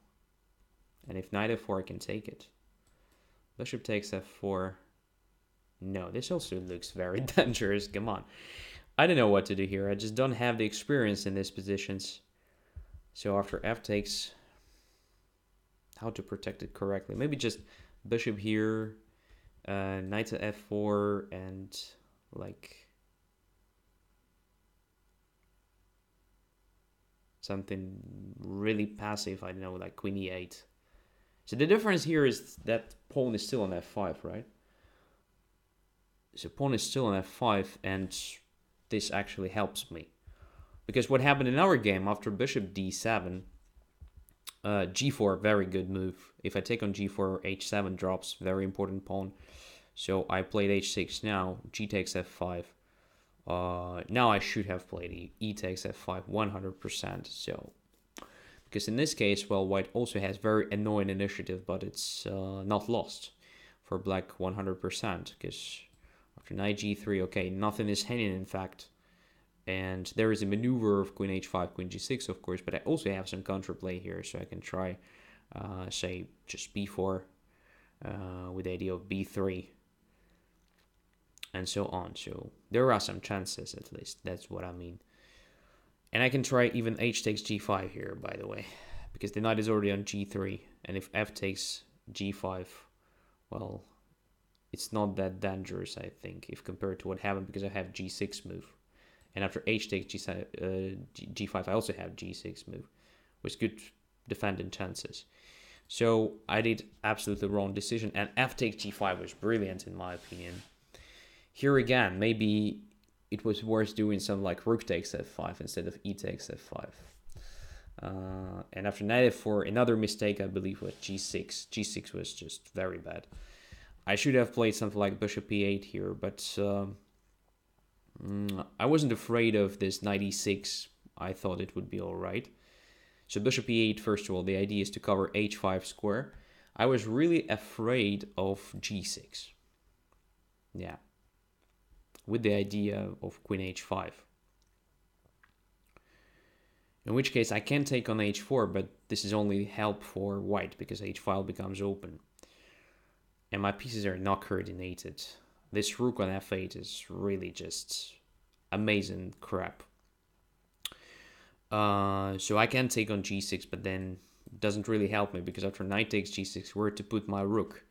And if knight f4, I can take it. Bishop takes f4. No, this also looks very dangerous. Come on. I don't know what to do here. I just don't have the experience in these positions. So after f takes, how to protect it correctly? Maybe just bishop here, knight to f4, and like something really passive. I don't know, like queen e8. So the difference here is that pawn is still on f5, right? So pawn is still on f5, and this actually helps me. Because what happened in our game after bishop d7, g4, very good move. If I take on g4, h7 drops, very important pawn. So I played h6 now, g takes f5. Now I should have played e takes f5 100%. So, because in this case, well, white also has very annoying initiative, but it's not lost for black 100%. Because after knight g3, okay, nothing is hanging in fact. And there is a maneuver of queen h5, queen g6, of course, but I also have some counterplay here, so I can try, say, just b4 with the idea of b3, and so on. So there are some chances, at least. That's what I mean. And I can try even h takes g5 here, by the way, because the knight is already on g3, and if f takes g5, well, it's not that dangerous, I think, if compared to what happened, because I have g6 move. And after h takes g5, I also have g6 move, with good defending chances. So I did absolutely wrong decision, and f takes g5 was brilliant in my opinion. Here again, maybe it was worth doing something like rook takes f5 instead of e takes f5. And after knight f4, another mistake I believe was g6. g6 was just very bad. I should have played something like bishop e8 here, but I wasn't afraid of this knight e6. I thought it would be alright. So bishop e8, first of all, the idea is to cover h5 square. I was really afraid of g6. Yeah. With the idea of queen h5. In which case I can take on h4, but this is only help for white because h5 becomes open. And my pieces are not coordinated. This rook on f8 is really just amazing crap. So I can take on g6, but then it doesn't really help me because after knight takes g6, where to put my rook?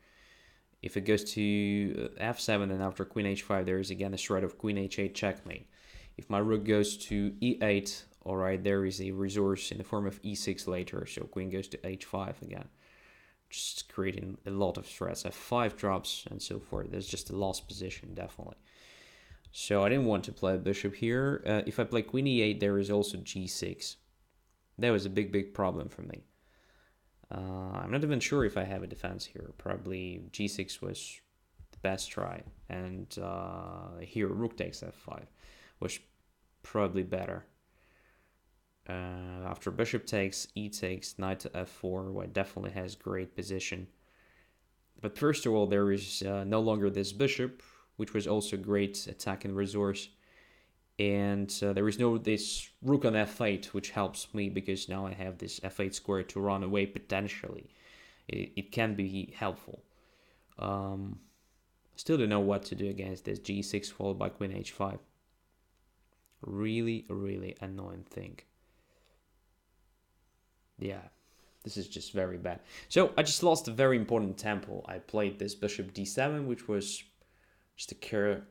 If it goes to f7 and after queen h5, there is again a threat of queen h8 checkmate. If my rook goes to e8, alright, there is a resource in the form of e6 later, so queen goes to h5 again. Just creating a lot of threats. f5 drops and so forth. There's just a lost position, definitely. So I didn't want to play bishop here. If I play queen e8, there is also g6. That was a big problem for me. I'm not even sure if I have a defense here. Probably g6 was the best try. And here rook takes f5 was probably better. After bishop takes, e takes, knight to f4, white definitely has great position. But first of all, there is no longer this bishop, which was also great attacking resource. And there is no this rook on f8, which helps me because now I have this f8 square to run away potentially. It can be helpful. Still don't know what to do against this g6 followed by queen h5. Really annoying thing. Yeah, this is just very bad. So I just lost a very important tempo. I played this bishop d7, which was just a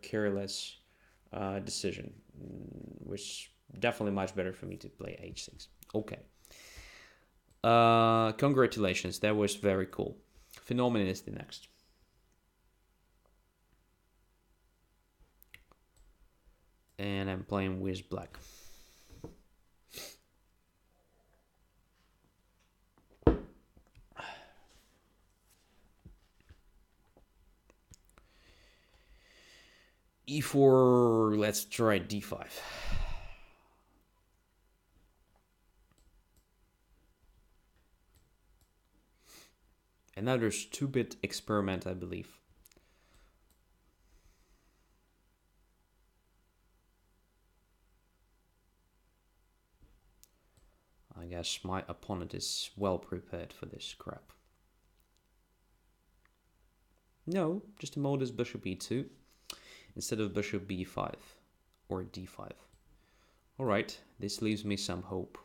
careless decision, which definitely much better for me to play h6. Okay. Congratulations, that was very cool. Phenomenon is the next. And I'm playing with black. e4, let's try d5. Another 2-bit experiment, I believe. I guess my opponent is well prepared for this crap. No, just a modest bishop e2 instead of bishop b5 or d5. Alright, this leaves me some hope.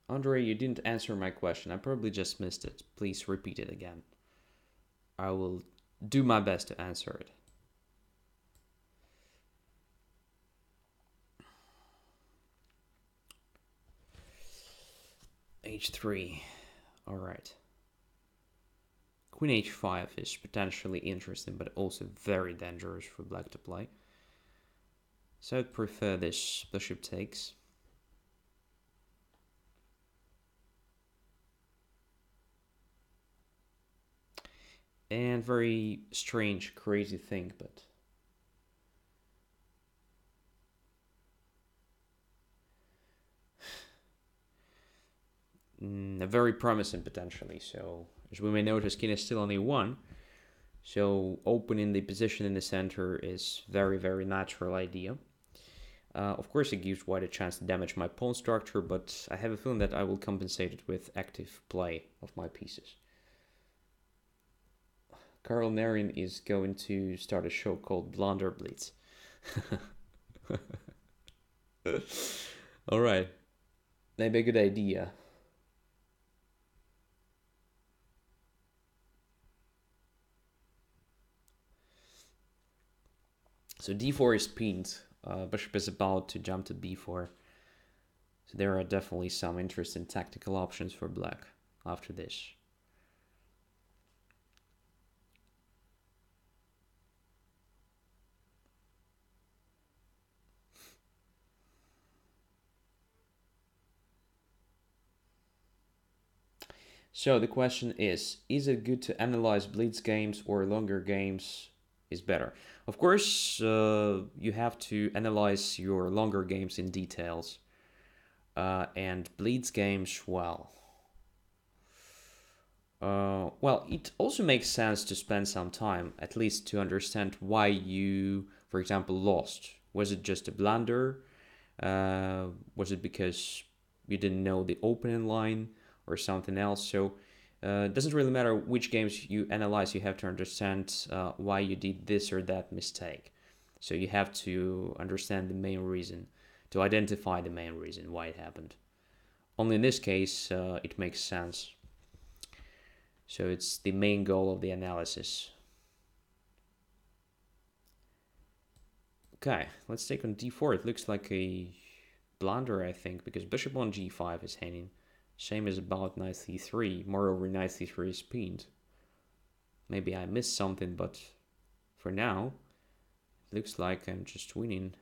Andrey, you didn't answer my question. I probably just missed it. Please repeat it again. I will do my best to answer it. h3. Alright. Queen h5 is potentially interesting, but also very dangerous for black to play. So I'd prefer this bishop takes. And very strange, crazy thing, but very promising potentially. So as we may notice, king is still on a1. So opening the position in the center is very natural idea. Of course, it gives white a chance to damage my pawn structure, but I have a feeling that I will compensate it with active play of my pieces. Karl Narin is going to start a show called Banter Blitz. Alright. Maybe a good idea. So d4 is pinned. Bishop is about to jump to b4. So there are definitely some interesting tactical options for black after this. So the question is it good to analyze blitz games or longer games is better? Of course, you have to analyze your longer games in details. And blitz games, well, Well, it also makes sense to spend some time, at least to understand why you, for example, lost. Was it just a blunder? Was it because you didn't know the opening line or something else? So it doesn't really matter which games you analyze, you have to understand why you did this or that mistake. So you have to understand the main reason, to identify the main reason why it happened. Only in this case, it makes sense. So it's the main goal of the analysis. Okay, let's take on d4. It looks like a blunder, I think, because bishop on g5 is hanging. Same as about knight c3. Moreover, knight c3 is pinned. Maybe I missed something, but for now, it looks like I'm just winning.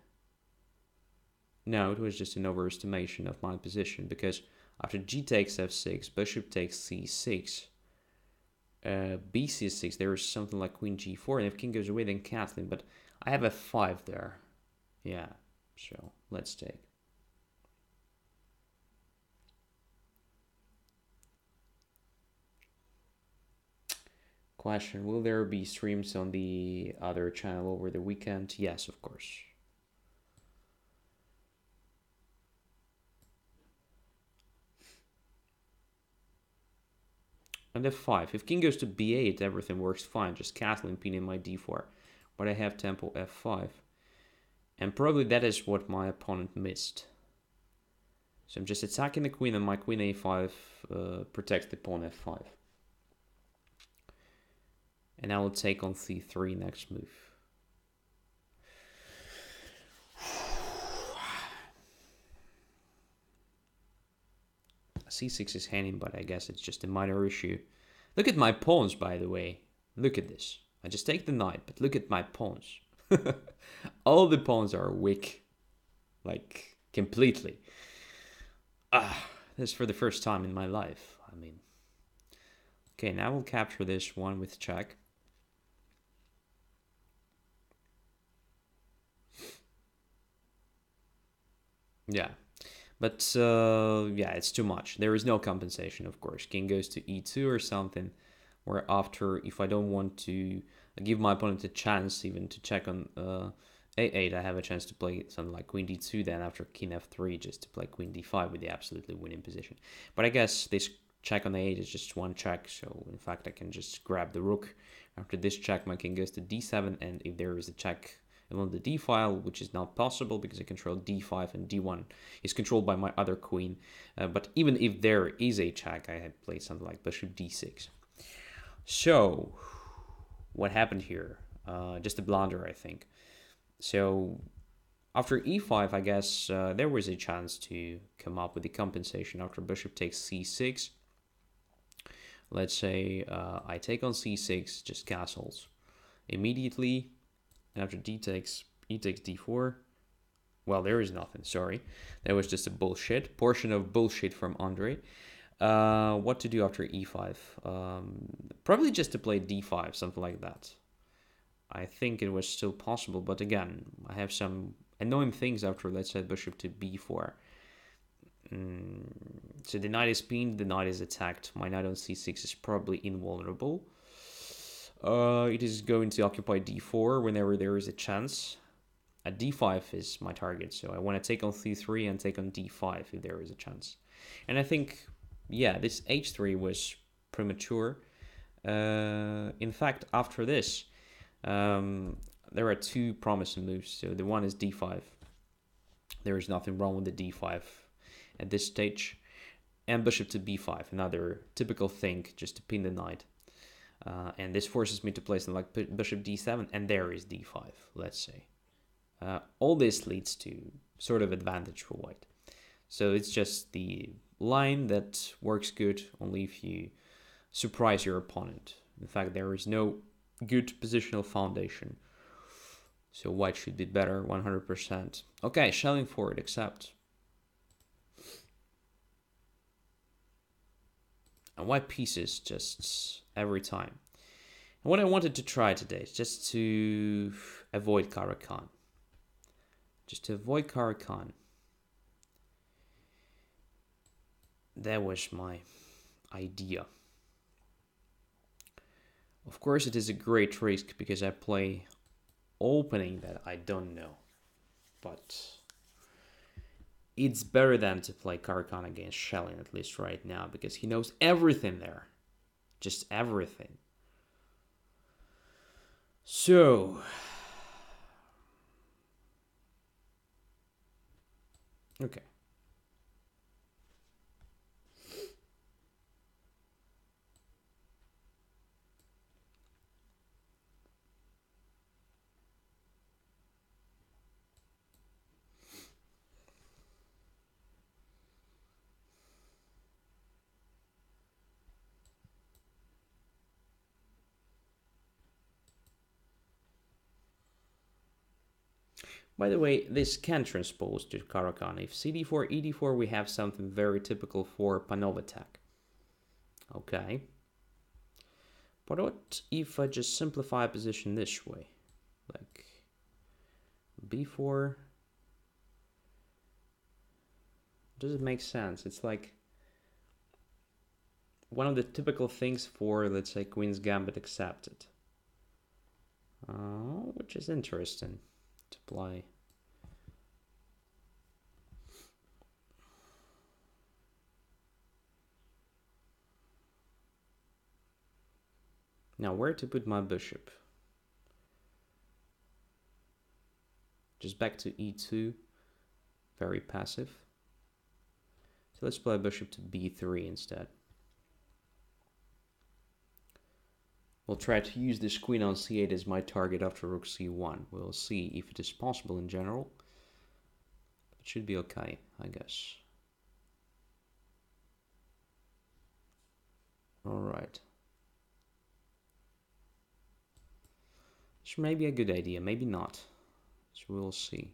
No, it was just an overestimation of my position, because after g takes f6, bishop takes c6, bc6, there is something like queen g4, and if king goes away, then castling, but I have f5 there. Yeah, so let's take. Question, will there be streams on the other channel over the weekend? Yes, of course. And f5. If king goes to b8, everything works fine. Just castling, pinning my d4. But I have tempo f5. And probably that is what my opponent missed. So I'm just attacking the queen, and my queen a5 protects the pawn f5. And I will take on c3 next move. c6 is hanging, but I guess it's just a minor issue. Look at my pawns, by the way. Look at this. I just take the knight, but look at my pawns. All the pawns are weak. Like, completely. This is for the first time in my life. I mean. Okay, now we'll capture this one with check. Yeah. But, yeah, it's too much. There is no compensation, of course. King goes to e2 or something. Where after, if I don't want to give my opponent a chance even to check on a8, I have a chance to play something like queen d2, then after king f3, just to play queen d5 with the absolutely winning position. But I guess this check on a8 is just one check, so in fact I can just grab the rook. After this check, my king goes to d7, and if there is a check along the d file, which is not possible because I control d5 and d1 is controlled by my other queen. But even if there is a check, I had played something like bishop d6. So, what happened here? Just a blunder, I think. So, after e5, I guess there was a chance to come up with the compensation after bishop takes c6. Let's say I take on c6, just castles immediately. And after e takes d4. Well, there is nothing, sorry. That was just a portion of bullshit from Andrey. What to do after e5? Probably just to play d5, something like that. I think it was still possible, but again, I have some annoying things after, let's say, bishop to b4. So the knight is pinned, the knight is attacked. My knight on c6 is probably invulnerable. It is going to occupy d4 whenever there is a chance. At d5 is my target, so I want to take on c3 and take on d5 if there is a chance. And I think, yeah, this h3 was premature. In fact, after this, there are two promising moves. So the one is d5. There is nothing wrong with the d5 at this stage. And bishop to b5, another typical thing, just to pin the knight. And this forces me to play something like bishop d7, and there is d5, let's say. All this leads to sort of advantage for white. So it's just the line that works good only if you surprise your opponent. In fact, there is no good positional foundation. So white should be better, 100%. Okay, shelling forward, accept. And white pieces just every time. And what I wanted to try today is just to avoid Caro-Kann. Just to avoid Caro-Kann. That was my idea. Of course, it is a great risk because I play opening that I don't know. But it's better than to play Karakan against Shelling, at least right now, because he knows everything there. Just everything. So... okay. By the way, this can transpose to Karakan. If CD4, ED4, we have something very typical for Panov attack. Okay. But what if I just simplify a position this way? Like B4. Does it make sense? It's like one of the typical things for, let's say, Queen's Gambit accepted. Which is interesting to play. Now, where to put my bishop? Just back to E2. Very passive. So let's play bishop to B3 instead. We'll try to use this queen on C8 as my target after rook C1. We'll see if it is possible in general. It should be okay, I guess. Alright. This may be a good idea, maybe not. So we'll see.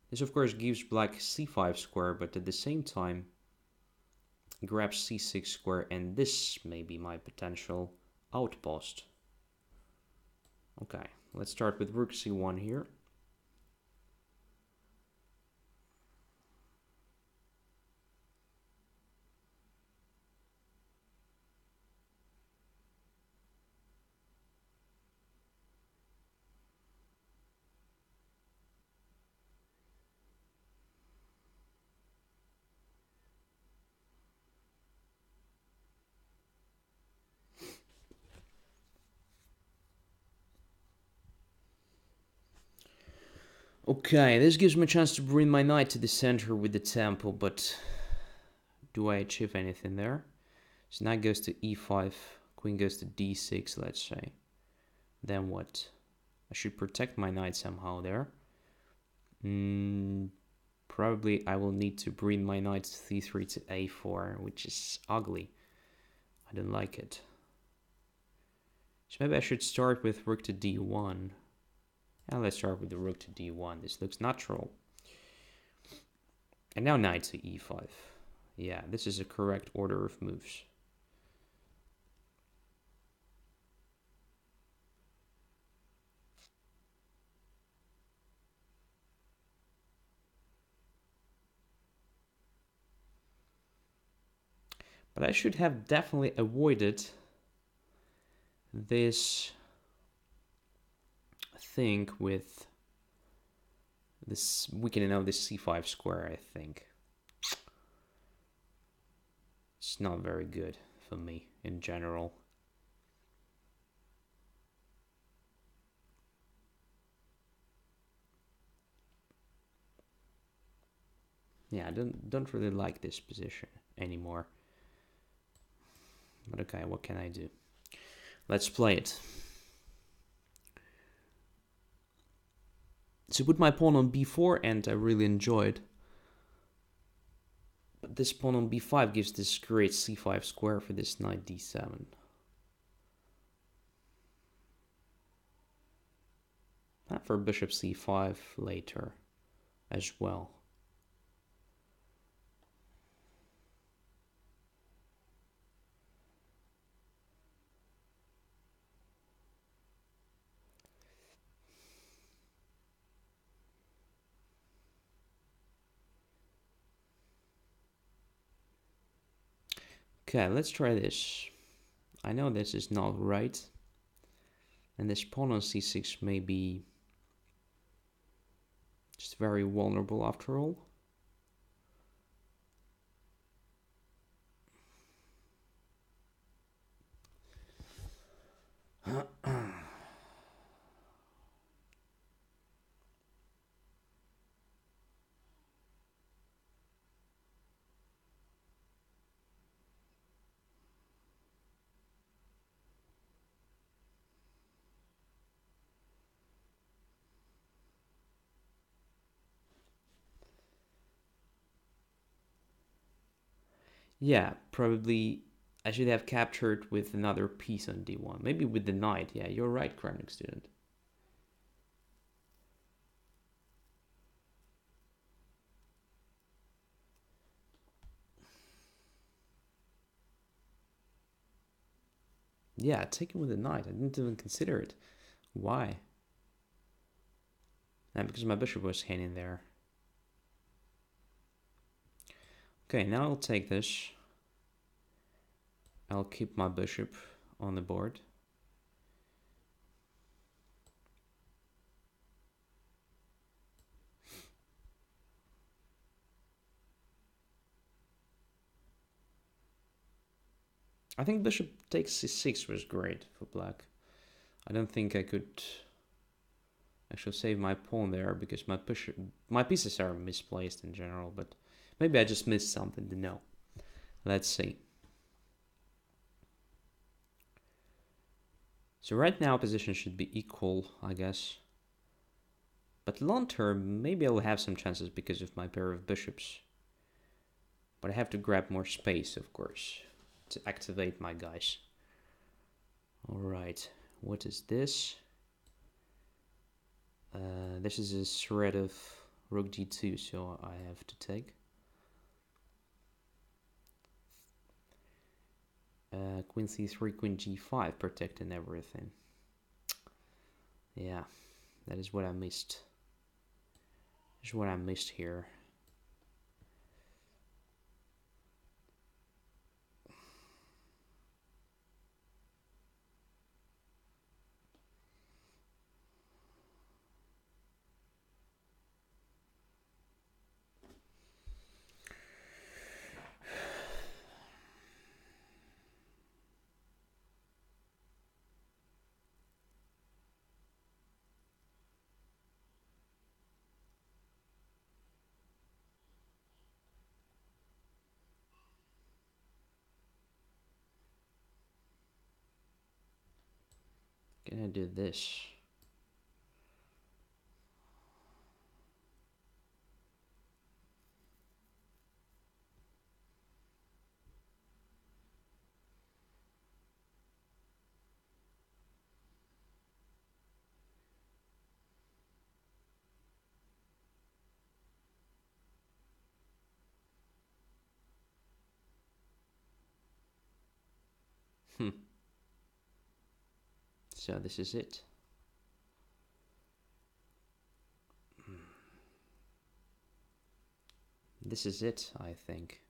This of course gives black C5 square, but at the same time grabs C6 square, and this may be my potential outpost. Okay, let's start with rook C1 here. Okay, this gives me a chance to bring my knight to the center with the tempo, but do I achieve anything there? So knight goes to E5, queen goes to D6, let's say. Then what? I should protect my knight somehow there. Probably I will need to bring my knight to C3 to A4, which is ugly. I don't like it. So maybe I should start with rook to D1. And let's start with the rook to D1. This looks natural. And now knight to E5. Yeah, this is a correct order of moves. But I should have definitely avoided this thing with this weakening of this C5 square, I think. It's not very good for me in general. Yeah, I don't really like this position anymore. But okay, what can I do? Let's play it. So put my pawn on B4 and I really enjoyed. But this pawn on B5 gives this great C5 square for this knight D7. And for bishop C5 later as well. Okay, let's try this. I know this is not right, And this pawn on c6 may be just very vulnerable after all. Yeah, probably I should have captured with another piece on d1. Maybe with the knight. Yeah, you're right, Kramnik student. Yeah, taking with the knight. I didn't even consider it. Why? And because my bishop was hanging there. Okay, now I'll take this. I'll keep my bishop on the board. I think bishop takes c6 was great for black. I don't think I could actually save my pawn there because my pieces are misplaced in general, but maybe I just missed something to know. Let's see. So right now position should be equal, I guess. But long term, maybe I'll have some chances because of my pair of bishops. But I have to grab more space, of course, to activate my guys. Alright, what is this? This is a threat of rook g2, so I have to take. Queen c3, queen g5, protecting everything. Yeah, that is what I missed. That's what I missed here. Can I do this? So this is it. This is it, I think.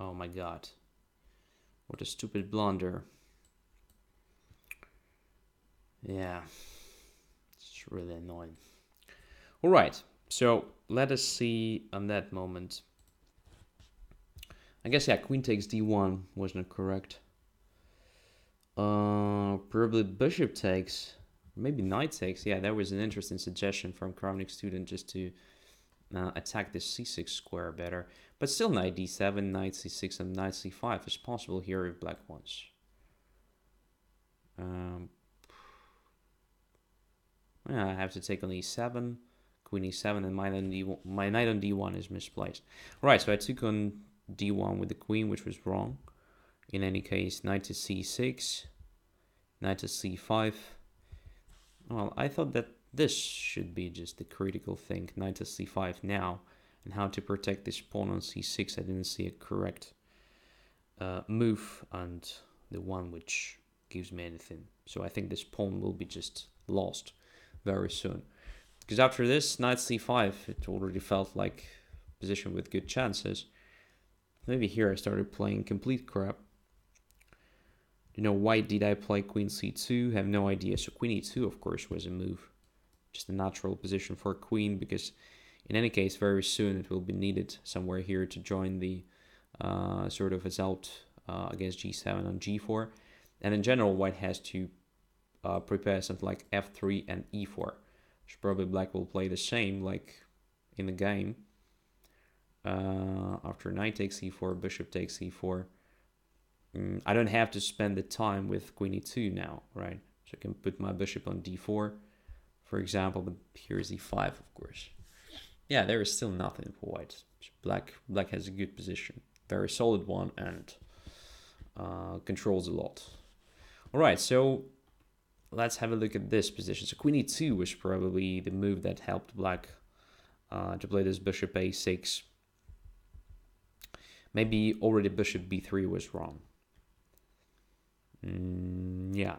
Oh my god. What a stupid blunder. Yeah. It's really annoying. Alright, so let us see on that moment. I guess, yeah, queen takes d1 was not correct. Probably bishop takes. Maybe knight takes. Yeah, that was an interesting suggestion from Kramnik student just to attack this c6 square better. But still knight d7, knight c6, and knight c5 is possible here if black wants. Yeah, I have to take on e7, queen e7, and my knight on d1 is misplaced. Right, so I took on d1 with the queen, which was wrong. In any case, knight to c6, knight to c5. Well, I thought that this should be just the critical thing, knight to c5 now, and how to protect this pawn on c6. I didn't see a correct move and the one which gives me anything. So I think this pawn will be just lost very soon. Because after this, knight c5, it already felt like a position with good chances. Maybe here I started playing complete crap. You know, why did I play queen c2? Have no idea. So queen e2, of course, was a move. Just a natural position for a queen, because in any case, very soon it will be needed somewhere here to join the sort of assault against g7 on g4. And in general, white has to prepare something like f3 and e4. Which probably black will play the same, like in the game. After knight takes e4, bishop takes e4. I don't have to spend the time with queen e2 now, right? So I can put my bishop on d4, for example, but here's e5, of course. Yeah, there is still nothing for white. So black has a good position, very solid one, and controls a lot. All right, so let's have a look at this position. So queen e2 was probably the move that helped black to play this bishop a6. Maybe already bishop b3 was wrong. Yeah.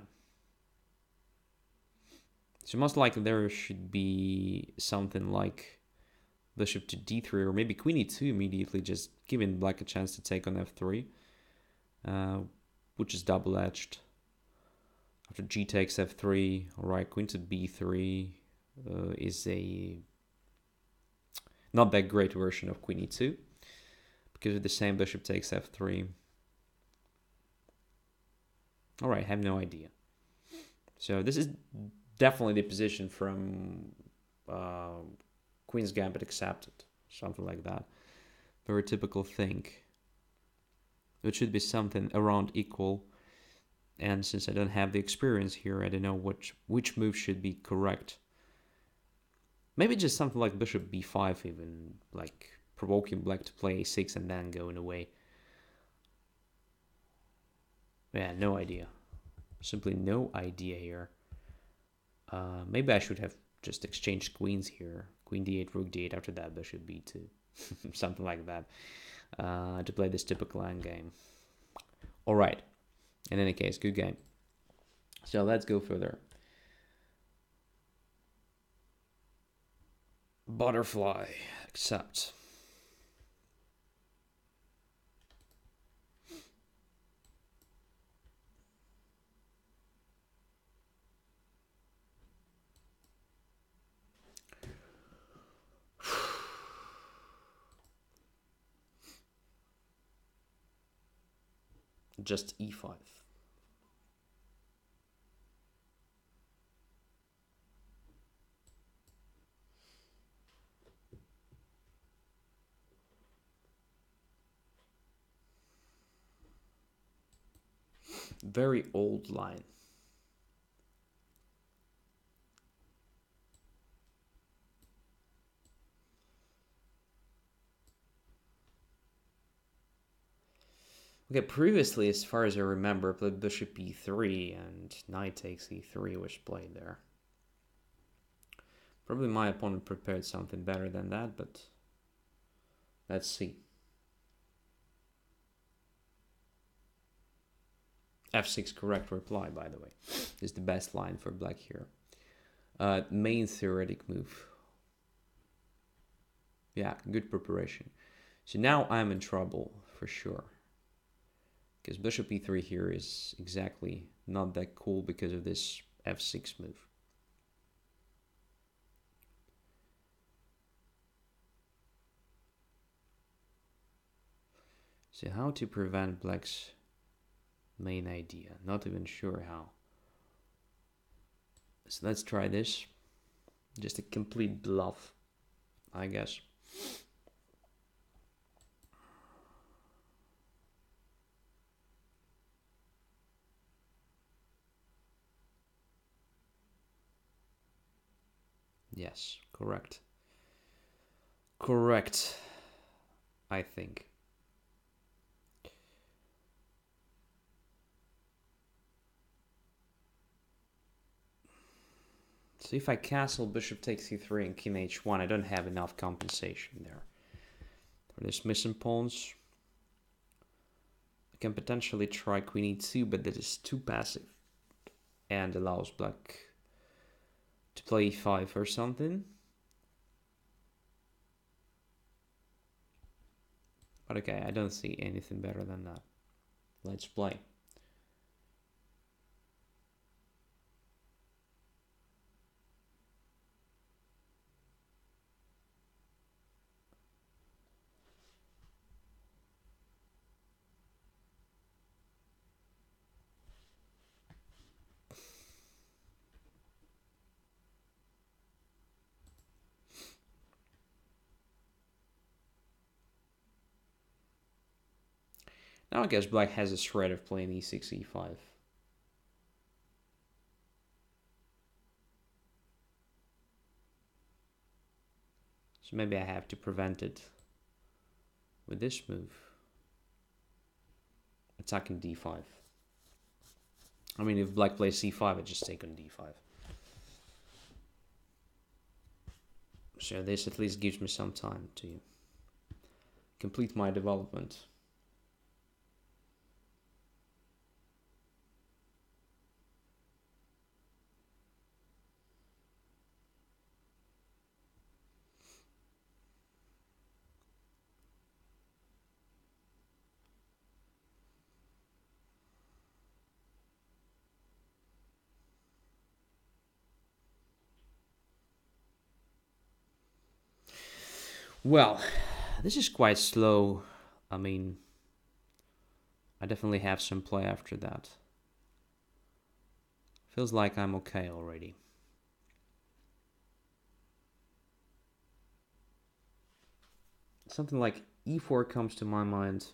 So most likely there should be something like bishop to d3, or maybe queen e2 immediately, just giving black a chance to take on f3, which is double-edged. After g takes f3, all right, queen to b3 is a not that great version of queen e2, because of the same bishop takes f3. All right, I have no idea. So this is definitely the position from Queen's Gambit accepted, something like that. Very typical thing. It should be something around equal. And since I don't have the experience here, I don't know which move should be correct. Maybe just something like bishop b5 even, like provoking black to play a6 and then going away. Yeah, no idea. Simply no idea here. Maybe I should have just exchanged queens here. Queen d8, rook d8, after that bishop b2. Something like that. To play this typical endgame. Alright. In any case, good game. So let's go further. Butterfly. Accept. Just e5. Very old line. Okay, previously, as far as I remember, I played bishop e3 and knight takes e3 was played there. Probably my opponent prepared something better than that, but let's see. f6 correct reply, by the way, is the best line for black here. Main theoretic move. Yeah, good preparation. So now I'm in trouble for sure. Because bishop e3 here is exactly not that cool because of this f6 move. So how to prevent black's main idea? Not even sure how. So let's try this. Just a complete bluff, I guess. Yes, correct. correct, I think. So if I castle bishop takes c3 and king h1, I don't have enough compensation there. For this missing pawns, I can potentially try queen e2, but that is too passive and allows black to play e5 or something. But okay, I don't see anything better than that. Let's play. Now I guess black has a threat of playing e6, e5. So maybe I have to prevent it with this move. Attacking d5. I mean, if black plays c5, I just take on d5. So this at least gives me some time to complete my development. Well, this is quite slow. I mean, I definitely have some play after that. Feels like I'm okay already. Something like e4 comes to my mind.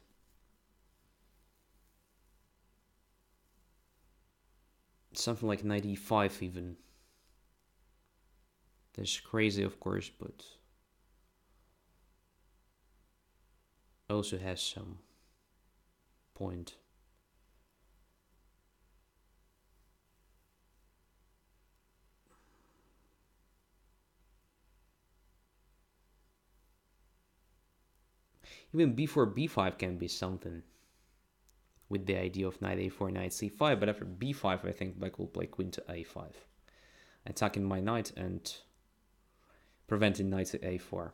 Something like knight e5 even. That's crazy, of course, but also has some point. Even b4, b5 can be something with the idea of knight a4, knight c5, but after b5 I think black will play queen to a5. Attacking my knight and preventing knight to a4.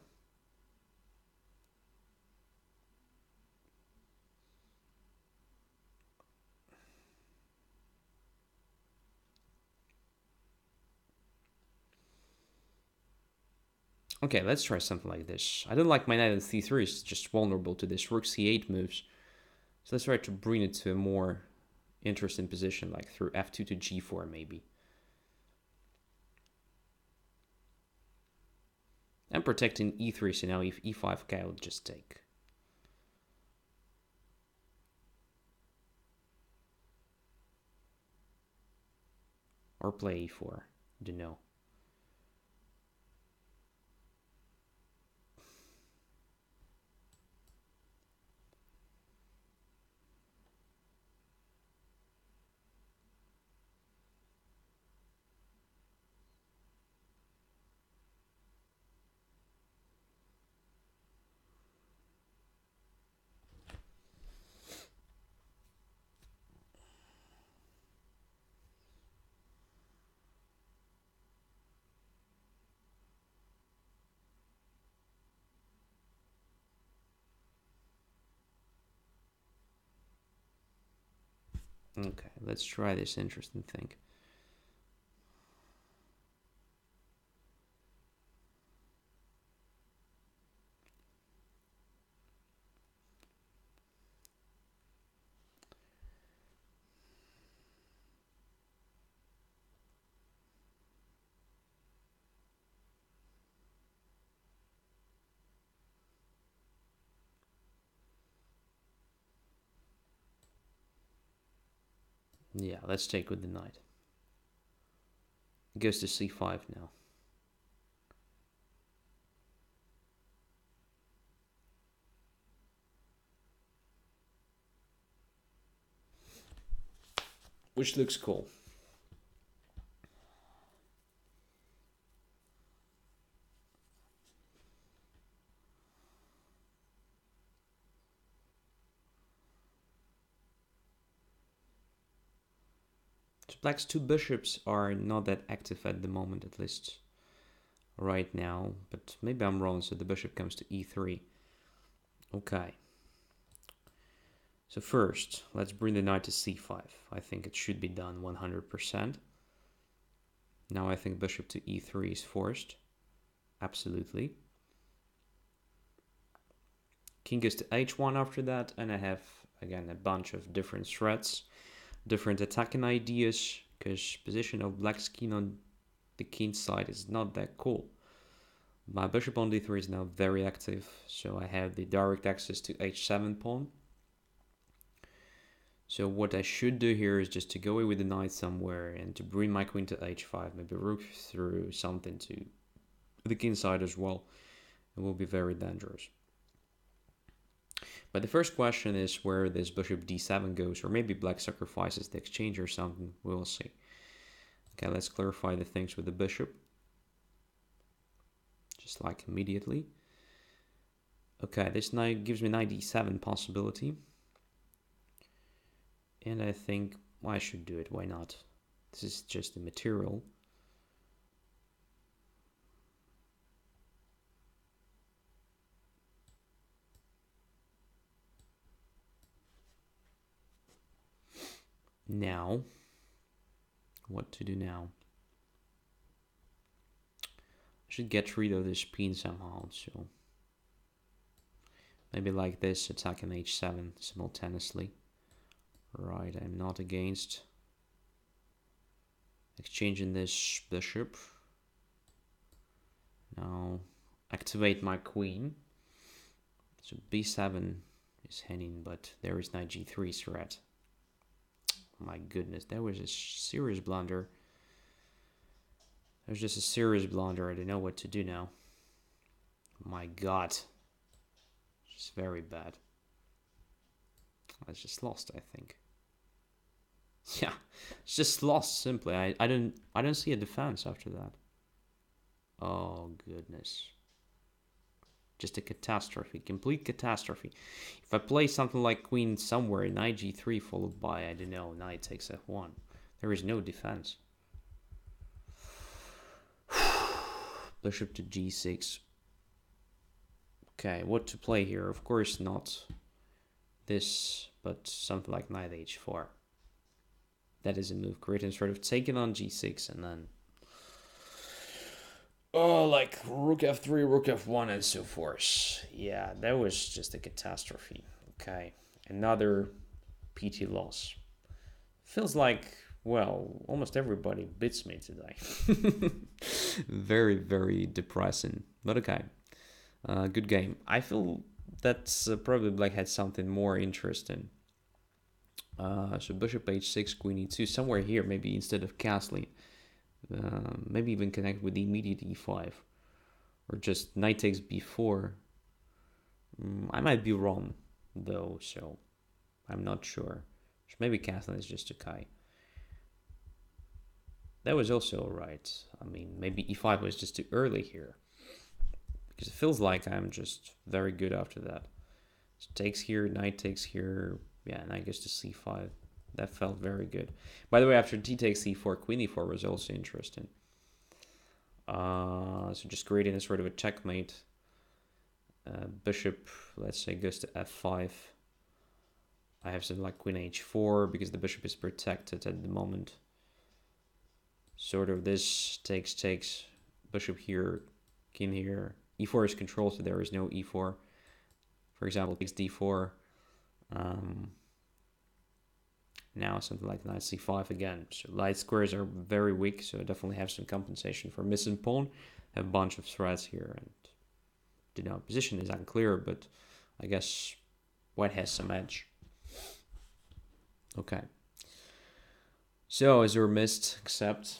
Okay, let's try something like this. I don't like my knight on c3, it's just vulnerable to this rook c8 moves. So let's try to bring it to a more interesting position, like through f2 to g4 maybe. I'm protecting e3, so now if e5, okay, I will just take. Or play e4, don't know. Okay, let's try this interesting thing. Yeah, let's take with the knight. It goes to c5 now. which looks cool. So black's 2 bishops are not that active at the moment, at least right now, but maybe I'm wrong, so the bishop comes to e3. Okay. So first, let's bring the knight to c5. I think it should be done 100%. Now I think bishop to e3 is forced. Absolutely. King goes to h1 after that, and I have, again, a bunch of different threats, different attacking ideas, because position of black's king on the king side is not that cool. My bishop on d3 is now very active, so I have the direct access to h7 pawn. So what I should do here is just to go away with the knight somewhere and to bring my queen to h5, maybe rook through something to the king side as well. It will be very dangerous. But the first question is where this bishop d7 goes, or maybe black sacrifices the exchange or something. We'll see. Okay, let's clarify the things with the bishop. Just like immediately. Okay, this knight gives me knight d7 possibility. And I think I should do it. Why not? This is just the material. Now, what to do now? I should get rid of this pin somehow. So maybe like this, attacking h7 simultaneously. Right, I'm not against exchanging this bishop. Now activate my queen. So b7 is hanging, but there is knight g3 threat. My goodness, that was a serious blunder. That was just a serious blunder. I don't know what to do now. My God. It's very bad. I just lost, I think. Yeah, it's just lost simply. I don't see a defense after that. Oh goodness. Just a catastrophe, complete catastrophe. If I play something like queen somewhere, knight g3 followed by, I don't know, knight takes f1. There is no defense. Bishop to g6. Okay, what to play here? Of course not this, but something like knight h4. That is a move. Creating sort of taking on g6 and then like rook f3, rook f1 and so forth. Yeah, that was just a catastrophe. Okay, another PT loss. Feels like, well, almost everybody beats me today. Very, very depressing. But okay, good game. I feel that probably black had something more interesting. So bishop h6, queen e2, somewhere here, maybe instead of castling. Maybe even connect with the immediate e5. Or just knight takes b4. I might be wrong, though, so I'm not sure. So maybe castling is just okay. That was also alright. I mean, maybe e5 was just too early here. Because it feels like I'm just very good after that. So takes here, knight takes here. Yeah, knight goes to c5. That felt very good. By the way, after d takes c4, queen e4 was also interesting. So just creating a sort of a checkmate. Bishop, let's say, goes to f5. I have something like queen h4 because the bishop is protected at the moment. Sort of this takes, bishop here, king here. e4 is controlled, so there is no e4. For example, takes d4. Now something like knight c5 again. So light squares are very weak, so I definitely have some compensation for missing pawn. Have a bunch of threats here, and you know, position is unclear, but I guess white has some edge. Okay. So Azure missed, accept.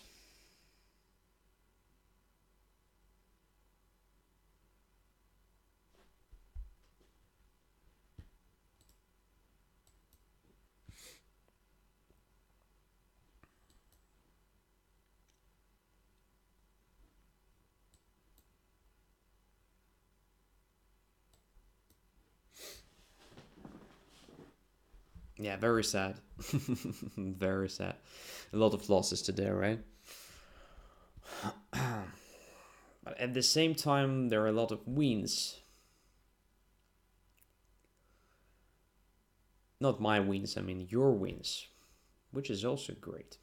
Yeah, very sad. Very sad. A lot of losses today, right? But at the same time, there are a lot of wins. Not my wins, I mean your wins, which is also great.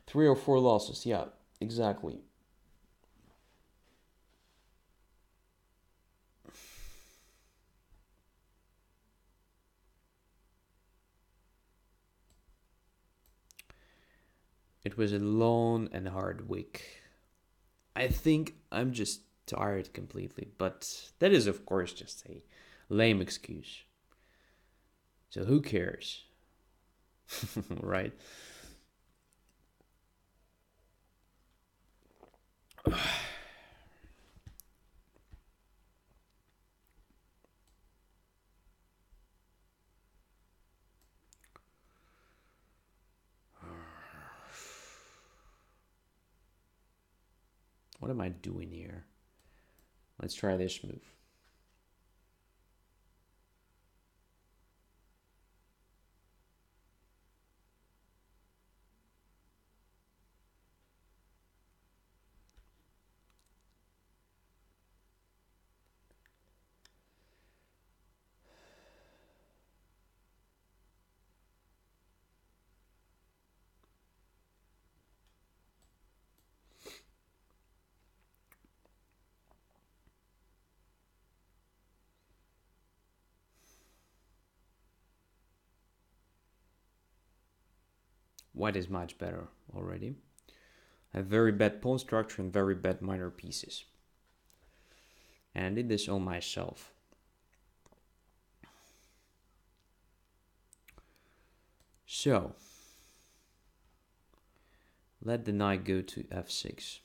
Three or four losses, yeah, exactly. It was a long and hard week. I think I'm just tired completely, but that is, of course, just a lame excuse. So who cares? Right? What am I doing here? Let's try this move. White is much better already. I have very bad pawn structure and very bad minor pieces. And I did this all myself. So, let the knight go to f6.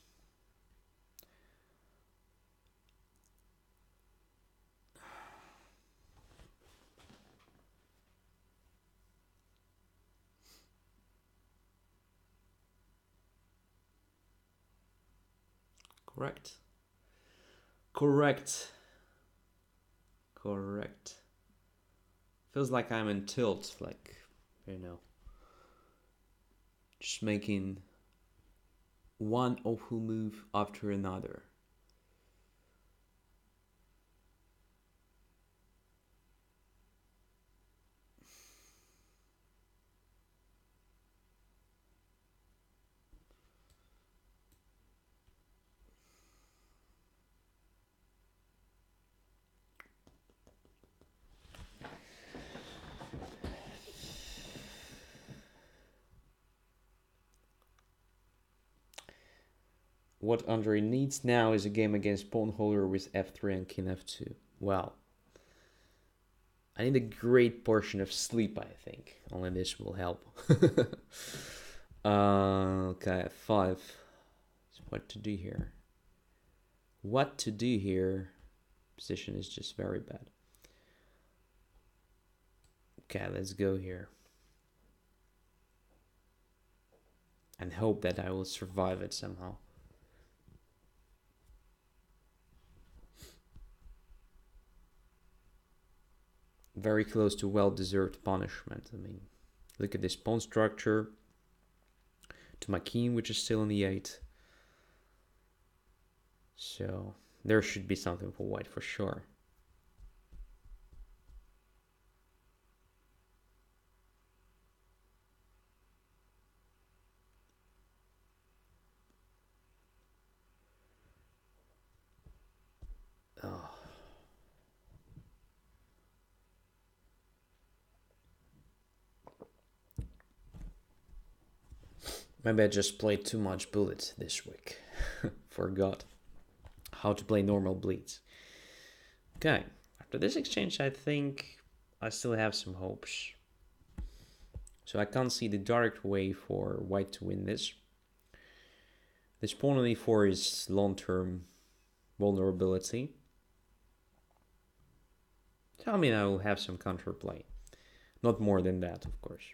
Correct. Correct. Correct. Feels like I'm in tilt, like, you know, just making one awful move after another. What Andrey needs now is a game against pawn holder with f3 and king f2. Well, I need a great portion of sleep, I think. Only this will help. Okay, f5. So what to do here? What to do here? Position is just very bad. Okay, let's go here. And hope that I will survive it somehow. Very close to well-deserved punishment. I mean, look at this pawn structure. To my king, which is still in the 8. So there should be something for white for sure. Oh. Maybe I just played too much bullet this week. Forgot how to play normal bleeds. Okay, after this exchange, I think I still have some hopes. So I can't see the direct way for white to win this. This pawn on e4 is long-term vulnerability. So I mean, I will have some counterplay. Not more than that, of course.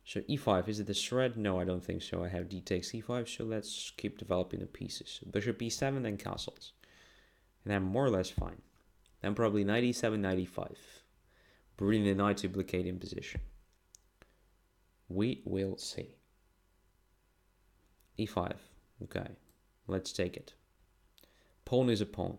So e5, is it a threat? No, I don't think so. I have d takes e5, so let's keep developing the pieces. Bishop e7, then castles. And I'm more or less fine. Then probably knight e7, knight e5. Bringing the knight to blockade in position. We will see. e5, okay. Let's take it. Pawn is a pawn.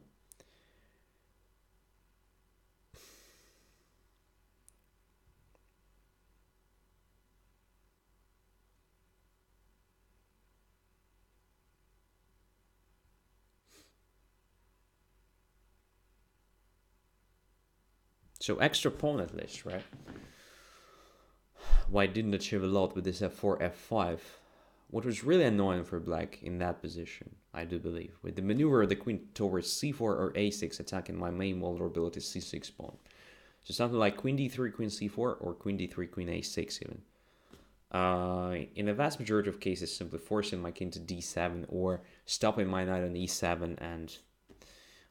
So extra pawn at least, right? White didn't achieve a lot with this f4, f5. What was really annoying for black in that position, I do believe, with the maneuver of the queen towards c4 or a6 attacking my main vulnerability c6 pawn. So something like queen d3, queen c4, or queen d3, queen a6 even. In the vast majority of cases, simply forcing my king to d7 or stopping my knight on e7, and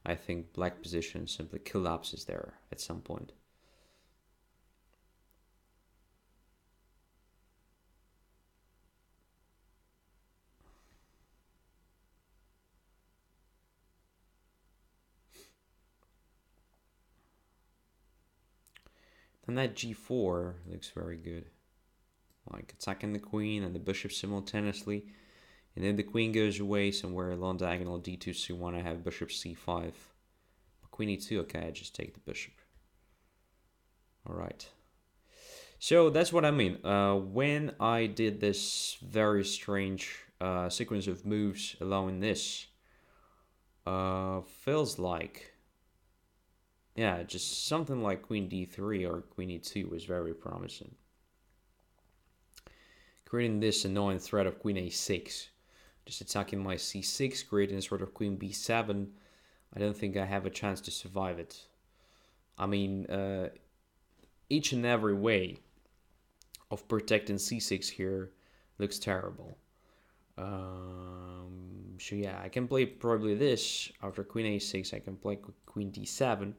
I think black position simply collapses there at some point. And that g4 looks very good. Like attacking the queen and the bishop simultaneously. And then the queen goes away somewhere along diagonal d2, c1. I have bishop c5. Queen e2, okay, I just take the bishop. Alright. So that's what I mean. When I did this very strange sequence of moves allowing this, feels like, yeah, just something like queen d3 or queen e2 was very promising. Creating this annoying threat of queen a6. Just attacking my c6, creating a sort of queen b7. I don't think I have a chance to survive it. I mean, each and every way of protecting c6 here looks terrible. So yeah, I can play probably this. After queen a6, I can play queen d7.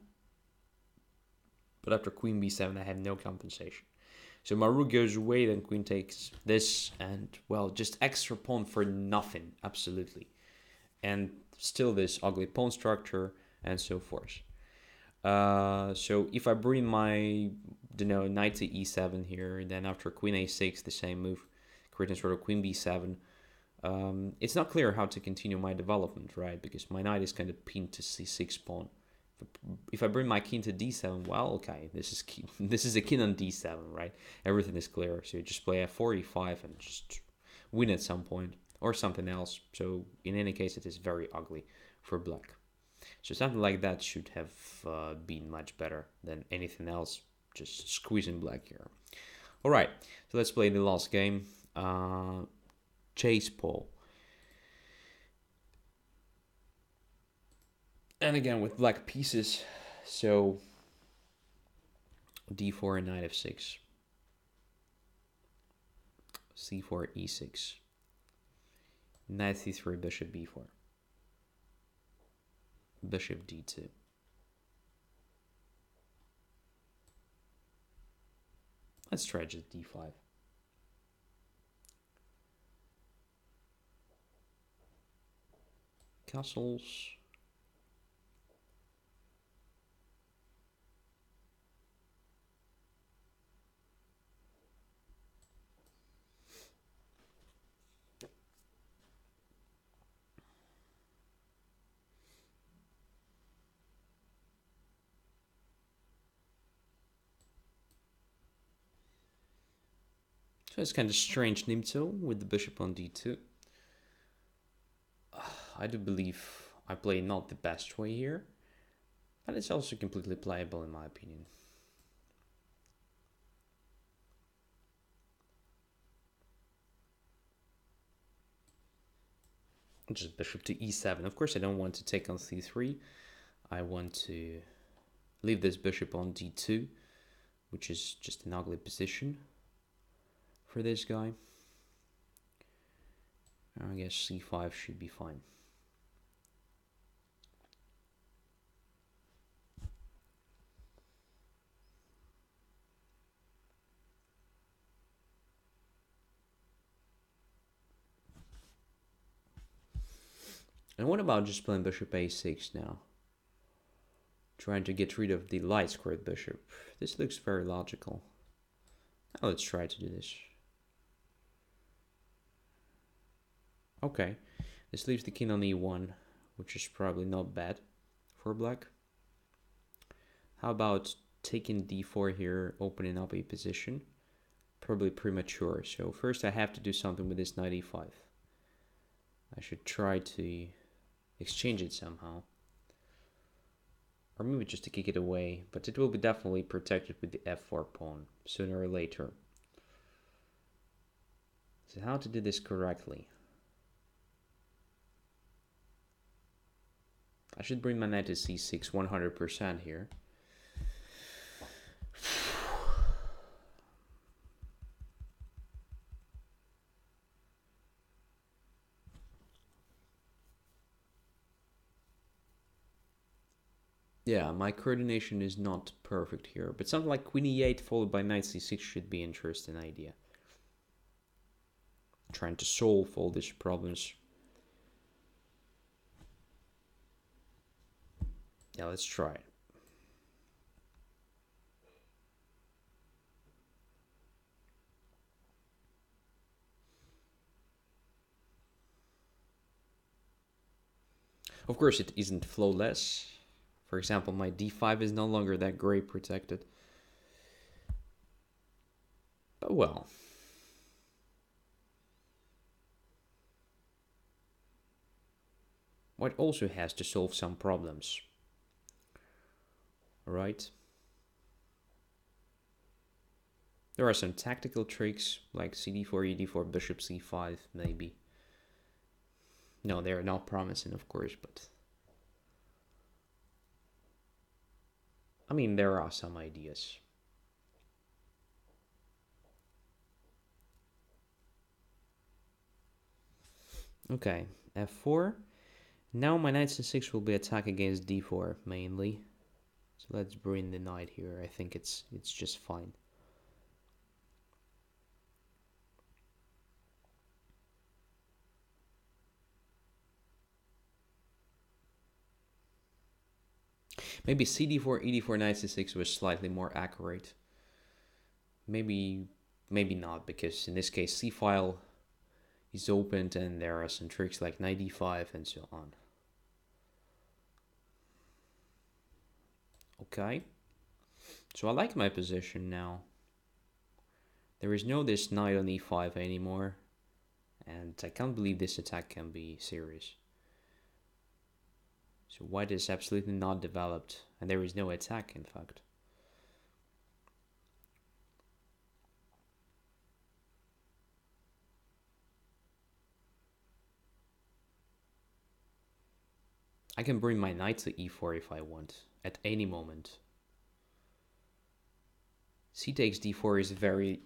But after queen b7, I have no compensation. So my rook goes away, then queen takes this, and, well, just extra pawn for nothing, absolutely. And still this ugly pawn structure, and so forth. So if I bring my, knight to e7 here, then after queen a6, the same move, creating sort of queen b7, it's not clear how to continue my development, right? Because my knight is kind of pinned to c6 pawn. If I bring my king to d7, well, okay, this is a king on d7, right? Everything is clear. So you just play f4, e5, and just win at some point, or something else. So in any case, it is very ugly for black. So something like that should have been much better than anything else, just squeezing black here. All right, so let's play the last game. Chase Paul. And again with black pieces, so d4 and knight f6, c4 e6, knight c3, bishop b4, bishop d2. Let's try just d5. Castles. So it's kind of strange Nimto with the bishop on d2. I do believe I play not the best way here, but it's also completely playable in my opinion. Just bishop to e7. Of course, I don't want to take on c3. I want to leave this bishop on d2, which is just an ugly position for this guy. I guess c5 should be fine. And what about just playing bishop a6 now? Trying to get rid of the light squared bishop. This looks very logical. Now let's try to do this. Okay, this leaves the king on e1, which is probably not bad for black. How about taking d4 here, opening up a position? Probably premature, so first I have to do something with this knight e5. I should try to exchange it somehow. Or maybe just to kick it away, but it will be definitely protected with the f4 pawn, sooner or later. So how to do this correctly? I should bring my knight to c6 100% here. Yeah, my coordination is not perfect here, but something like queen e8 followed by knight c6 should be an interesting idea. Trying to solve all these problems. Yeah, let's try it. Of course, it isn't flawless. For example, my d5 is no longer that great protected. But well. White also has to solve some problems. Alright. There are some tactical tricks, like cd4, ed4, bishop c5, maybe. No, they're not promising, of course, but... I mean, there are some ideas. Okay, f4. Now my knight c6 will be attack against d4, mainly. So let's bring the knight here. I think it's just fine. Maybe cd4, ed4, knight c6 was slightly more accurate. Maybe not, because in this case c file is opened and there are some tricks like knight e5 and so on. Okay, so I like my position now. There is no this knight on e5 anymore, and I can't believe this attack can be serious. So white is absolutely not developed, and there is no attack, in fact. I can bring my knight to e4 if I want, at any moment. C takes d4 is very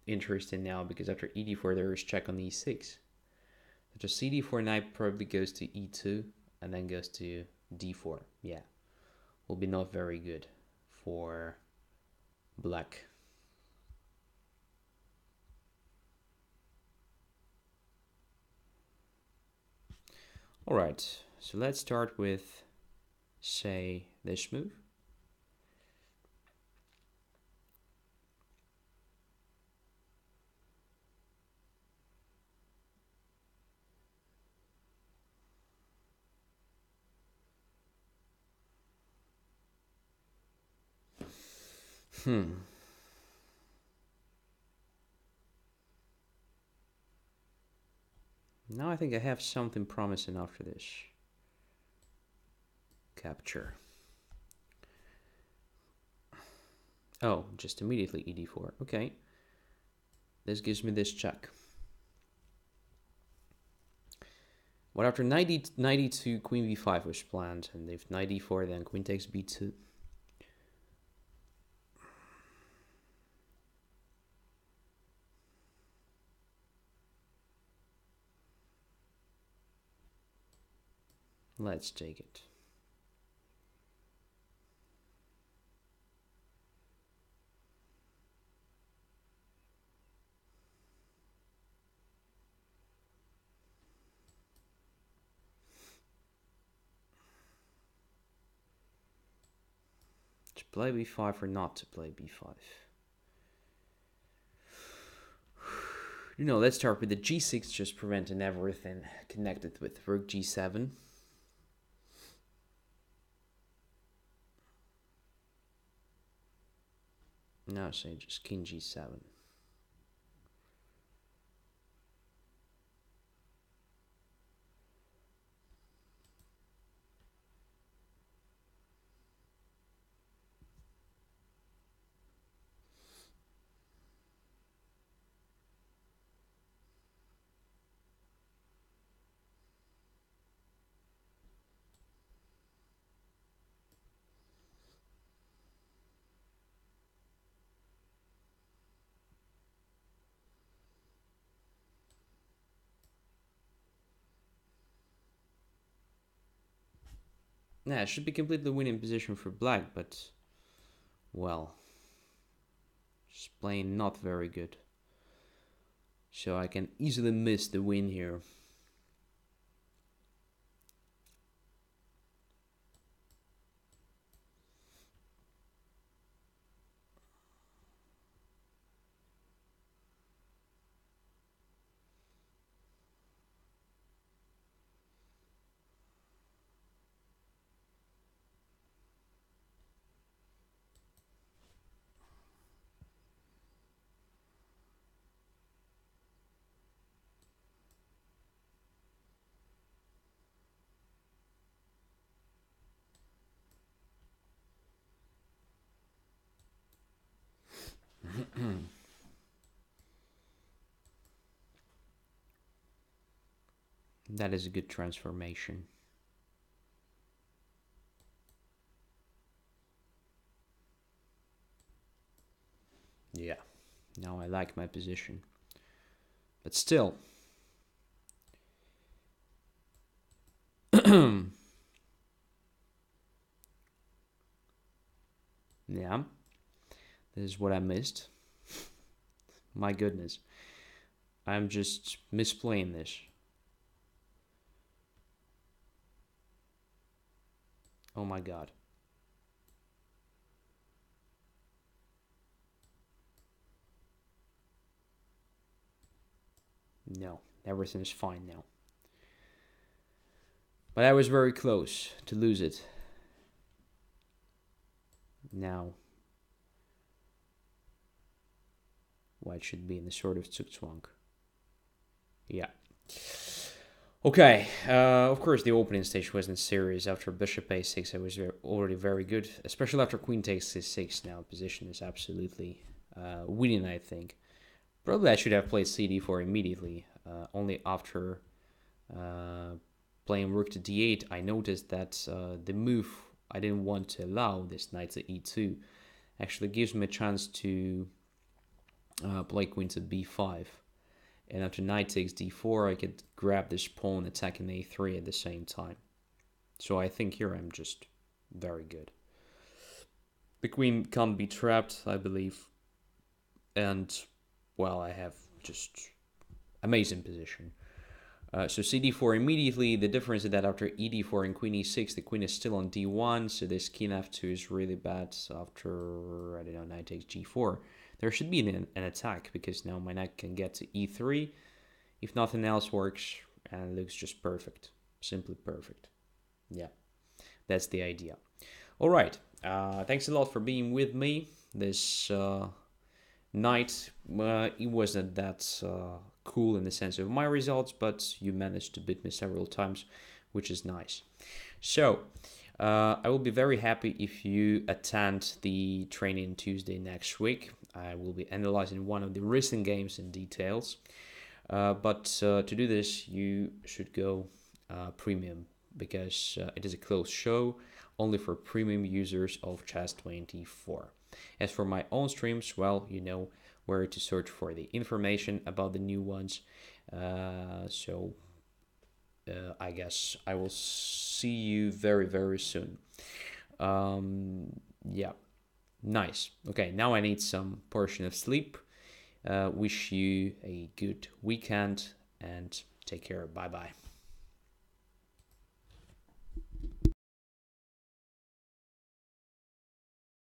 interesting now, because after ed4 there is check on e6. So cd4 knight probably goes to e2, and then goes to d4. Yeah, will be not very good for black. All right, so let's start with, say, this move. Now I think I have something promising after this. Capture. Oh, just immediately ed4. Okay. This gives me this check. What after knight e2, queen b5 was planned, and if knight e4, then queen takes b2. Let's take it. To play b5 or not to play b5? Let's start with the g6, just preventing everything connected with rook g7. Now say just king g7. Yeah, it should be completely winning position for black, but, well, just playing not very good. So I can easily miss the win here. That is a good transformation. Yeah, now I like my position. But still. Yeah, this is what I missed. My goodness. I'm just misplaying this. Oh my god. No, everything is fine now. But I was very close to lose it. Now, white should be in the sort of Zugzwang. Yeah. Okay, of course the opening stage wasn't serious. After bishop a6 I was already very good, especially after queen takes c6. Now position is absolutely winning, I think. Probably I should have played cd4 immediately. Only after playing rook to d8 I noticed that the move I didn't want to allow, this knight to e2, actually gives me a chance to play queen to b5. And after knight takes d4, I could grab this pawn attacking a3 at the same time. So I think here I'm just very good. The queen can't be trapped, I believe. And, well, I have just amazing position. So cd4 immediately. The difference is that after ed4 and queen e6, the queen is still on d1. So this king f2 is really bad. So after, I don't know, knight takes g4. There should be an attack, because now my knight can get to e3 if nothing else works, and it looks just perfect. Simply perfect. Yeah, that's the idea. All right, thanks a lot for being with me this night. It wasn't that cool in the sense of my results, but you managed to beat me several times, which is nice. So, I will be very happy if you attend the training Tuesday next week. I will be analyzing one of the recent games in details. But to do this, you should go premium, because it is a closed show only for premium users of Chess24. As for my own streams, well, you know where to search for the information about the new ones. So I guess I will see you very, very soon. Yeah, nice. Okay, now I need some portion of sleep. Wish you a good weekend and take care. Bye-bye.